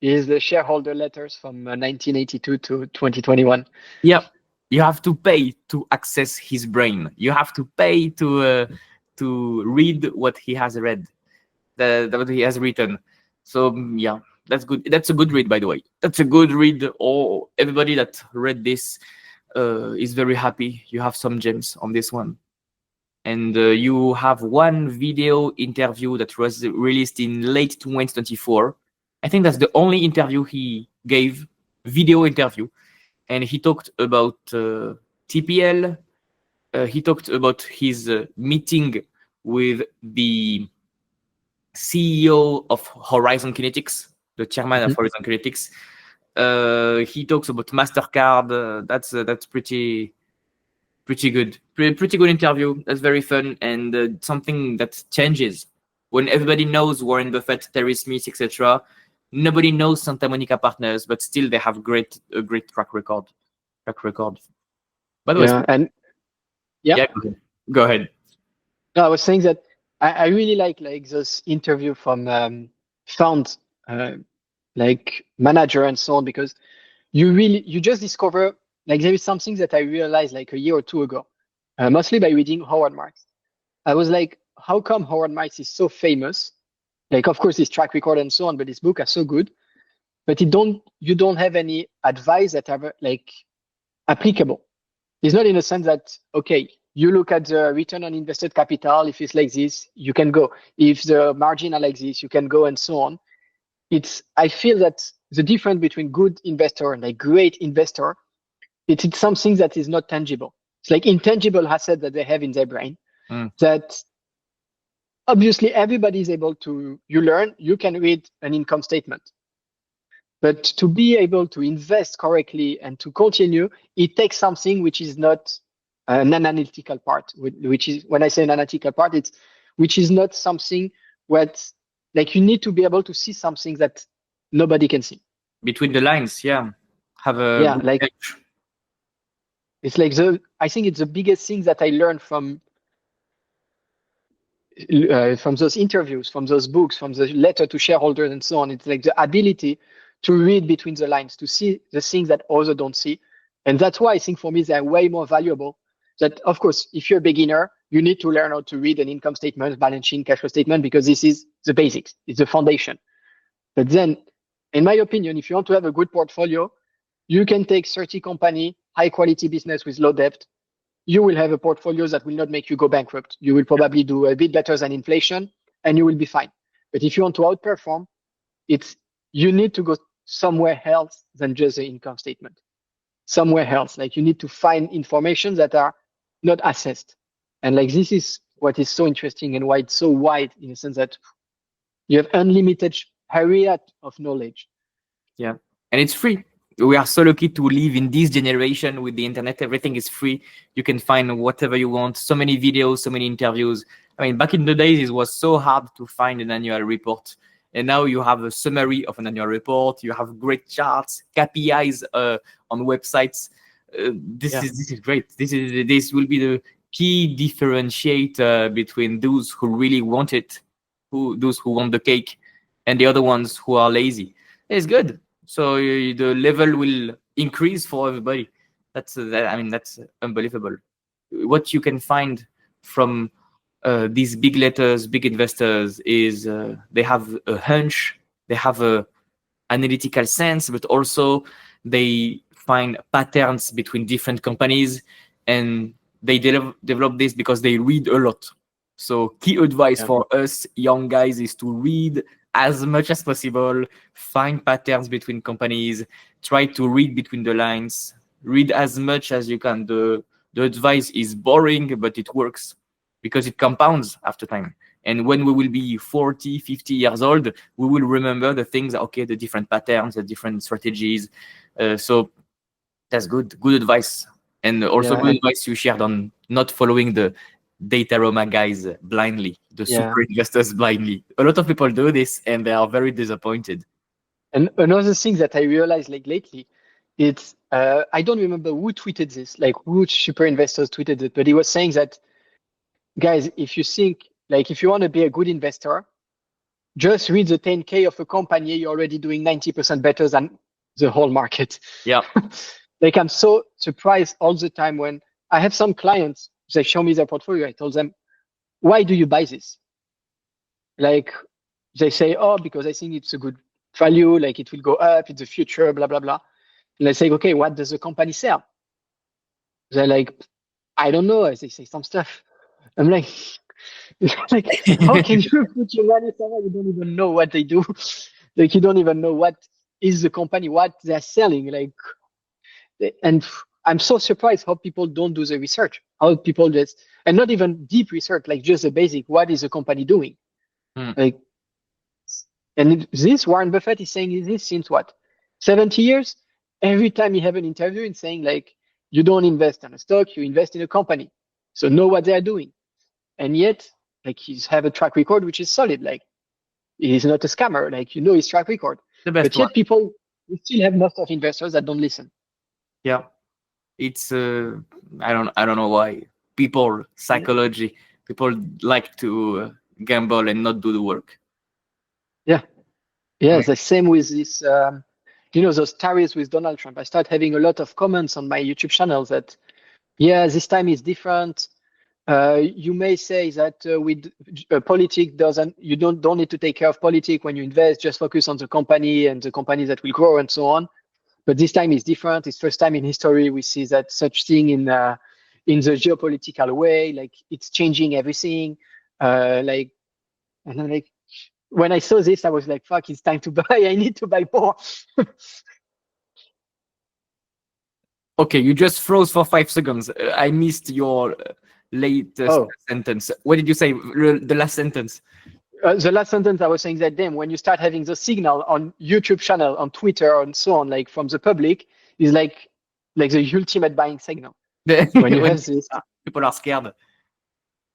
is the shareholder letters from 1982 to 2021. Yeah. You have to pay to access his brain. You have to pay to read what he has read, what he has written. So yeah, that's good. That's a good read, by the way. That's a good read. Oh, everybody that read this is very happy. You have some gems on this one, and you have one video interview that was released in late 2024. I think that's the only interview he gave, video interview. And he talked about TPL. He talked about his meeting with the CEO of Horizon Kinetics, the chairman of Horizon Kinetics. He talks about MasterCard. That's pretty good. Pretty good interview. That's very fun and something that changes when everybody knows Warren Buffett, Terry Smith, etc. Nobody knows Santa Monica Partners, but still they have a great track record. By the way, yeah, go ahead. No, I was saying that I really like this interview from fund like manager and so on, because you just discover like there is something that I realized like a year or two ago, mostly by reading Howard Marks. I was like, how come Howard Marks is so famous? Like, of course, his track record and so on, but his book are so good. But you don't have any advice that are like applicable. It's not in the sense that, okay, you look at the return on invested capital. If it's like this, you can go. If the margin are like this, you can go, and so on. I feel that the difference between good investor and a great investor, it's something that is not tangible. It's like intangible asset that they have in their brain that obviously everybody is able to, you can read an income statement. But to be able to invest correctly and to continue, it takes something which is not an analytical part, which is, when I say an analytical part, which is not something what, like, you need to be able to see something that nobody can see. Between the lines, yeah. Like edge. It's like I think it's the biggest thing that I learned from those interviews, from those books, from the letter to shareholders and so on. It's like the ability to read between the lines, to see the things that others don't see, And that's why I think for me, they're way more valuable. That, of course, if you're a beginner, you need to learn how to read an income statement, balance sheet, cash flow statement, because this is the basics. It's the foundation. But then, in my opinion, if you want to have a good portfolio, you can take 30 company, high quality business with low debt. You will have a portfolio that will not make you go bankrupt. You will probably do a bit better than inflation and you will be fine. But if you want to outperform, you need to go somewhere else than just the income statement. Somewhere else. Like you need to find information that are not assessed. And like this is what is so interesting and why it's so wide in the sense that you have unlimited area of knowledge. Yeah. And it's free. We are so lucky to live in this generation with the internet. Everything is free. You can find whatever you want. So many videos, so many interviews. I mean, back in the days, it was so hard to find an annual report. And now you have a summary of an annual report. You have great charts, KPIs on websites. This is great. This will be the key differentiator between those who really want it, those who want the cake, and the other ones who are lazy. It's good. So the level will increase for everybody. That's unbelievable. What you can find from these big letters, big investors is they have a hunch, they have a analytical sense, but also they find patterns between different companies, and they develop this because they read a lot. So key advice for us young guys is to read as much as possible, find patterns between companies, try to read between the lines, read as much as you can. The advice is boring, but it works because it compounds after time. And when we will be 40, 50 years old, we will remember the things, okay, the different patterns, the different strategies. So that's good advice. And also good advice you shared on not following the data Roma guys blindly, the super investors blindly. A lot of people do this and they are very disappointed. And another thing that I realized like lately, it's I don't remember who tweeted this, like which super investors tweeted it, but he was saying that, guys, if you want to be a good investor, just read the 10K of a company, you're already doing 90% better than the whole market. Yeah. Like I'm so surprised all the time when I have some clients, they show me their portfolio. I told them, why do you buy this? Like they say, oh, because I think it's a good value, like it will go up, it's the future, blah, blah, blah. And I say, okay, what does the company sell? They're like, I don't know. They say some stuff. I'm like, how can you put your money somewhere you don't even know what they do? Like you don't even know what is the company, what they're selling. Like, and I'm so surprised how people don't do the research. How people just, and not even deep research, like just the basic. What is the company doing? Like, and this Warren Buffett is saying this since what, 70 years? Every time he have an interview and saying like, you don't invest in a stock, you invest in a company. So know what they are doing. And yet, like he's have a track record which is solid. Like he's not a scammer. Like his track record. But yet people, we still have most of investors that don't listen. Yeah, it's I don't know why people psychology people like to gamble and not do the work. Yeah, the same with this. Those tariffs with Donald Trump. I start having a lot of comments on my YouTube channel that, this time is different. You may say that with politics you don't need to take care of politics when you invest. Just focus on the company and the companies that will grow and so on. But this time is different. It's first time in history we see that such thing in the geopolitical way. Like it's changing everything. And I'm like, when I saw this, I was like, fuck, it's time to buy. I need to buy more. Okay, you just froze for 5 seconds. I missed your latest sentence. What did you say? The last sentence. The last sentence I was saying that when you start having the signal on YouTube channel, on Twitter, and so on, like from the public, is like the ultimate buying signal. When you have this, people are scared.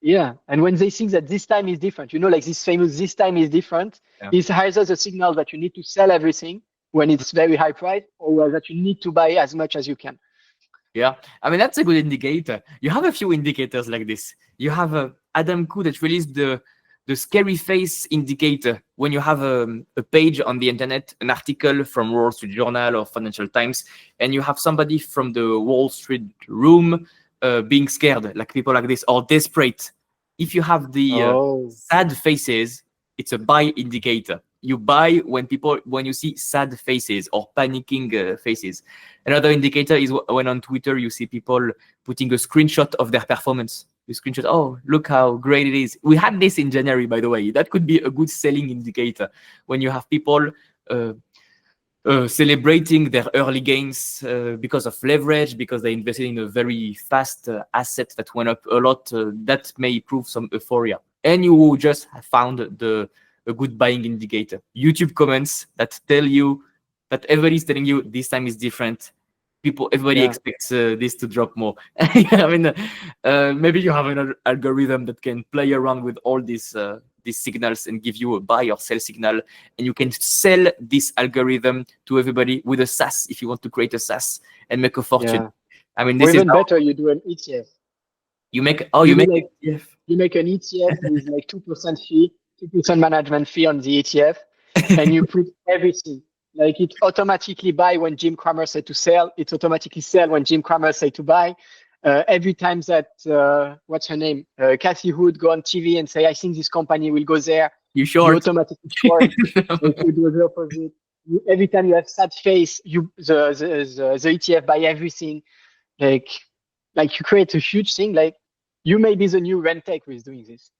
Yeah, and when they think that this time is different, like this famous "this time is different," is either the signal that you need to sell everything when it's very high price, or that you need to buy as much as you can. Yeah, I mean that's a good indicator. You have a few indicators like this. You have Adam Khoo that released the the scary face indicator. When you have a page on the internet, an article from Wall Street Journal or Financial Times, and you have somebody from the Wall Street room being scared, like people like this, or desperate. If you have the sad faces, it's a buy indicator. You buy when you see sad faces or panicking faces. Another indicator is when on Twitter you see people putting a screenshot of their performance. You screenshot, oh, look how great it is. We had this in January, by the way. That could be a good selling indicator when you have people celebrating their early gains because of leverage, because they invested in a very fast asset that went up a lot. That may prove some euphoria. And you just found a good buying indicator. YouTube comments that tell you that everybody's telling you this time is different. Everybody expects this to drop more. I mean, maybe you have an algorithm that can play around with all these signals and give you a buy or sell signal, and you can sell this algorithm to everybody with a SaaS if you want to create a SaaS and make a fortune. I mean, this or even better, you do an ETF. You make an ETF with like 2% fee, 2% management fee on the ETF, and you put everything. Like it automatically buy when Jim Cramer said to sell. It automatically sell when Jim Cramer said to buy. Every time that what's her name, Cathy Hood go on TV and say, I think this company will go there. You short. You automatically short. You do the opposite. Every time you have sad face, the ETF buy everything. Like you create a huge thing. Like you may be the new Rentec who is doing this.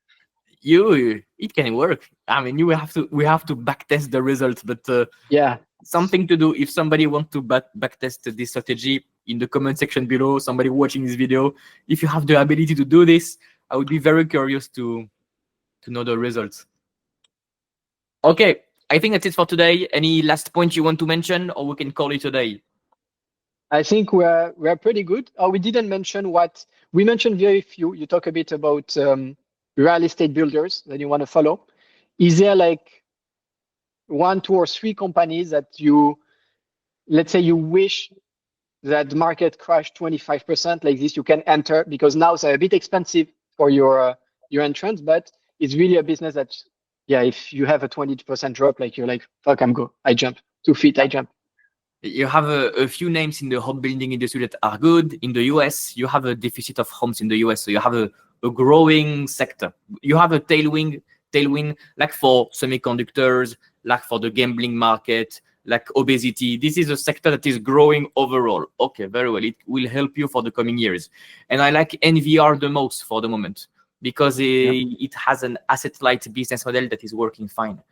It can work. I mean, we have to backtest the results, but something to do. If somebody wants to backtest this strategy, in the comment section below, somebody watching this video, if you have the ability to do this, I would be very curious to know the results. Okay, I think that's it for today. Any last point you want to mention, or we can call it a day? I think we're pretty good. Oh, we didn't mention what we mentioned. Very few. You talk a bit about real estate builders that you want to follow. Is there like 1, 2, or 3 companies that let's say you wish that the market crashed 25% like this, you can enter, because now they're a bit expensive for your entrance, but it's really a business that, if you have a 20% drop, like you're like, fuck, I jump 2 feet, I jump. You have a few names in the home building industry that are good. In the US, you have a deficit of homes in the US, so you have a growing sector. You have a tailwind like for semiconductors, like for the gambling market, like obesity. This is a sector that is growing overall. Okay, very well. It will help you for the coming years. And I like NVR the most for the moment because it has an asset-light business model that is working fine.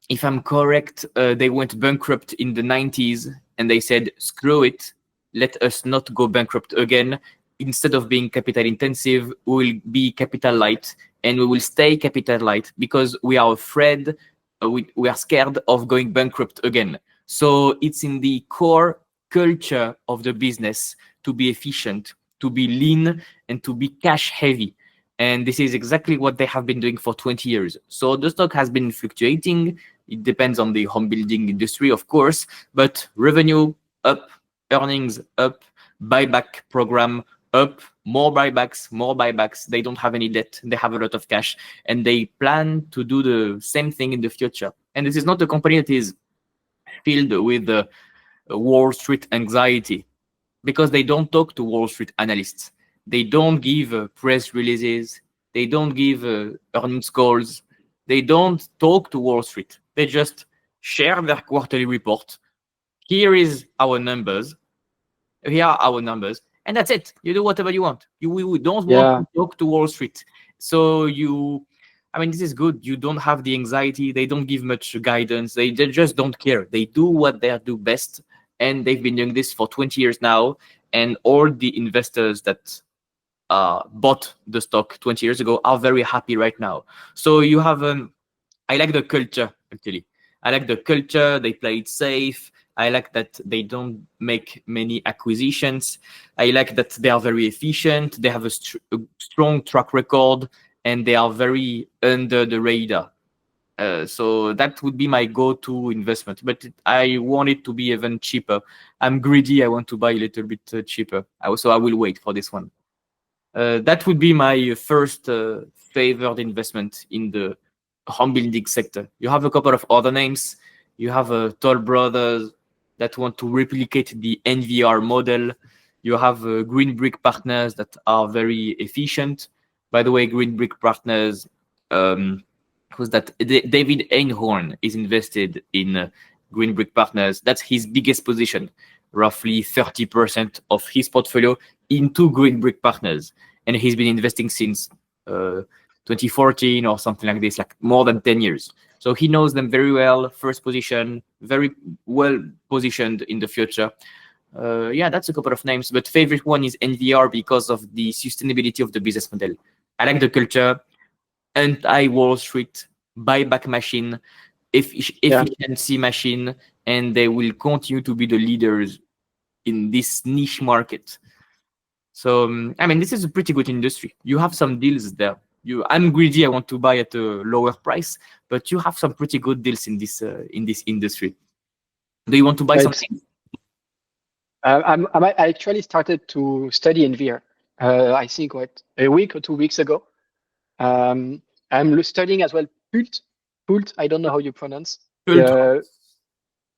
If I'm correct, they went bankrupt in the 90s and they said, screw it, let us not go bankrupt again. Instead of being capital intensive, we will be capital light, and we will stay capital light because we are afraid, we are scared of going bankrupt again. So it's in the core culture of the business to be efficient, to be lean, and to be cash heavy. And this is exactly what they have been doing for 20 years. So the stock has been fluctuating. It depends on the home building industry, of course, but revenue up, earnings up, buyback program up, more buybacks. They don't have any debt. They have a lot of cash, and they plan to do the same thing in the future. And this is not a company that is filled with Wall Street anxiety, because they don't talk to Wall Street analysts. They don't give press releases. They don't give earnings calls. They don't talk to Wall Street. They just share their quarterly report. Here is our numbers. Here are our numbers. And that's it. You do whatever you want. We don't want to talk to Wall Street. So this is good. You don't have the anxiety. They don't give much guidance. They just don't care. They do what they do best. And they've been doing this for 20 years now. And all the investors that bought the stock 20 years ago are very happy right now. So you have, I like the culture, actually. I like the culture. They play it safe. I like that they don't make many acquisitions. I like that they are very efficient. They have a strong track record, and they are very under the radar. So that would be my go-to investment. But I want it to be even cheaper. I'm greedy. I want to buy a little bit cheaper. So I will wait for this one. That would be my first favored investment in the home building sector. You have a couple of other names. You have Toll Brothers that want to replicate the NVR model. You have Green Brick Partners that are very efficient. By the way, Green Brick Partners, who's that? David Einhorn is invested in Green Brick Partners. That's his biggest position, roughly 30% of his portfolio into Green Brick Partners. And he's been investing since 2014 or something like this, like more than 10 years. So he knows them very well, first position, very well positioned in the future. Yeah, that's a couple of names, but favorite one is NVR because of the sustainability of the business model. I like the culture, anti-Wall Street, buyback machine, efficiency machine, and they will continue to be the leaders in this niche market. So, I mean, this is a pretty good industry. You have some deals there. I'm greedy. I want to buy at a lower price, but you have some pretty good deals in this industry. Do you want to buy something? I actually started to study NVR. I think a week or 2 weeks ago. I'm studying as well Pult. I don't know how you pronounce. That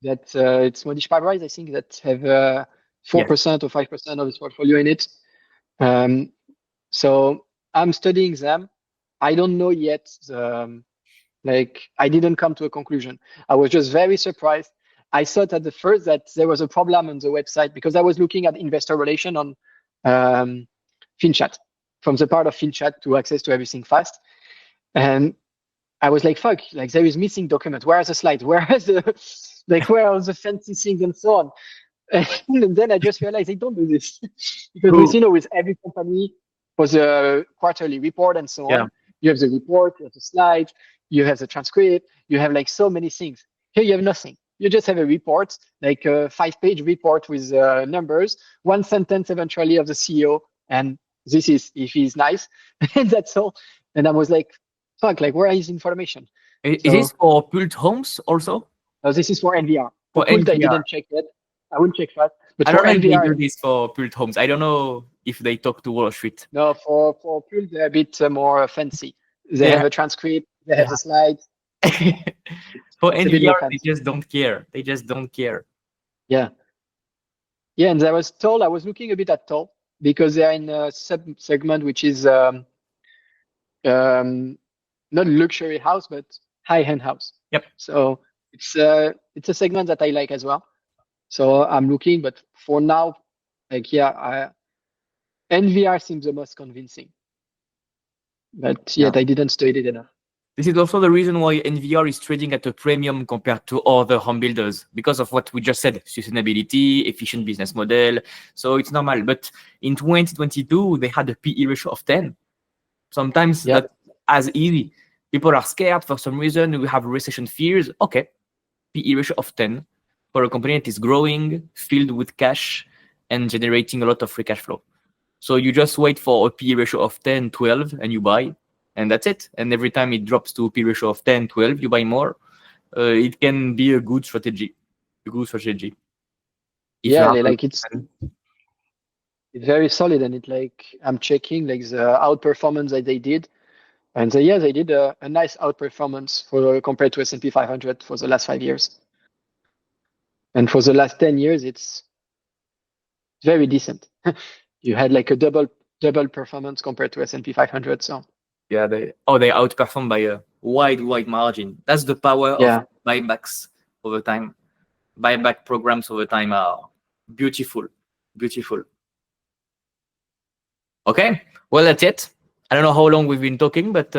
it's Modish Pabrais, I think, that have 4% or 5% of its portfolio in it. So I'm studying them. I don't know yet. I didn't come to a conclusion. I was just very surprised. I thought at the first that there was a problem on the website because I was looking at investor relation on FinChat, from the part of FinChat to access to everything fast. And I was like, fuck, like there is missing document. Where are the slides? Where are the fancy things and so on? And then I just realized they don't do this because with every company for the quarterly report and so on, you have the report, you have the slides, you have the transcript, you have like so many things. Here you have nothing. You just have a report, like a 5-page report with numbers, one sentence eventually of the CEO, and this is if he's nice, and that's all. And I was like, fuck, like where is information? Is this for Pult Homes also? No, this is for NVR. For Pult, NVR. I didn't check yet. I will check fast. But I for don't know if NVR, they do this for Pult Homes. I don't know if they talk to Wall Street. No, for Pult, they're a bit more fancy. They have a transcript, they have the slides. For NVR, they just don't care. They just don't care. Yeah. Yeah, and I was looking a bit at Toll because they're in a sub-segment which is not luxury house, but high-end house. Yep. So it's a segment that I like as well. So I'm looking, but for now, NVR seems the most convincing. But yet I didn't study it enough. This is also the reason why NVR is trading at a premium compared to other home builders because of what we just said, sustainability, efficient business model. So it's normal. But in 2022, they had a PE ratio of 10. Sometimes that's as easy. People are scared for some reason. We have recession fears. Okay, PE ratio of 10 for a company that is growing, filled with cash, and generating a lot of free cash flow. So you just wait for a PE ratio of 10, 12, and you buy. And that's it. And every time it drops to a P ratio of 10, 12, you buy more. It can be a good strategy. It's very solid, and I'm checking the outperformance that they did, and they did a nice outperformance compared to S&P 500 for the last 5 years, and for the last 10 years it's very decent. You had like a double performance compared to S&P 500. So. Yeah, they outperform by a wide margin. That's the power of buybacks over time. Buyback programs over time are beautiful. Okay, well, that's it. I don't know how long we've been talking, but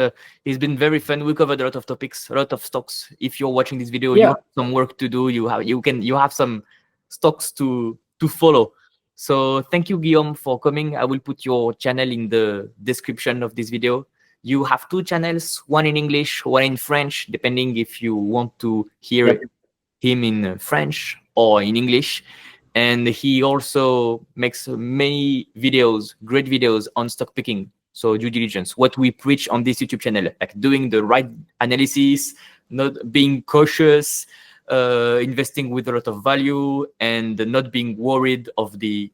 it's been very fun. We covered a lot of topics, a lot of stocks. If you're watching this video, you have some work to do. You have some stocks to follow. So thank you, Guillaume, for coming. I will put your channel in the description of this video. You have 2 channels, one in English, one in French, depending if you want to hear him in French or in English. And he also makes many videos, great videos on stock picking. So due diligence, what we preach on this YouTube channel, like doing the right analysis, not being cautious, investing with a lot of value, and not being worried of the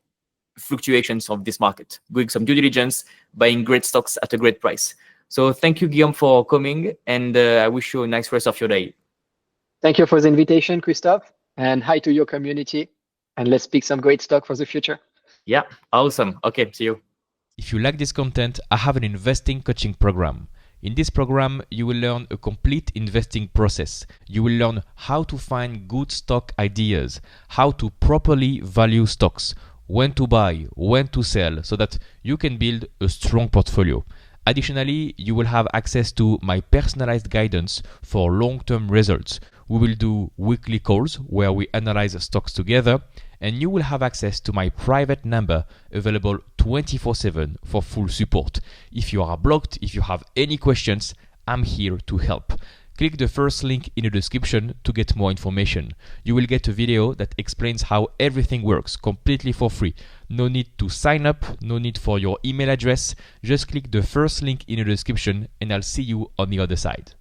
fluctuations of this market, doing some due diligence, buying great stocks at a great price. So thank you, Guillaume, for coming, and I wish you a nice rest of your day. Thank you for the invitation, Christophe, and hi to your community. And let's pick some great stock for the future. Yeah, awesome. Okay, see you. If you like this content, I have an investing coaching program. In this program, you will learn a complete investing process. You will learn how to find good stock ideas, how to properly value stocks, when to buy, when to sell, so that you can build a strong portfolio. Additionally, you will have access to my personalized guidance for long-term results. We will do weekly calls where we analyze stocks together, and you will have access to my private number available 24/7 for full support. If you are blocked, if you have any questions, I'm here to help. Click the first link in the description to get more information. You will get a video that explains how everything works completely for free. No need to sign up, no need for your email address. Just click the first link in the description and I'll see you on the other side.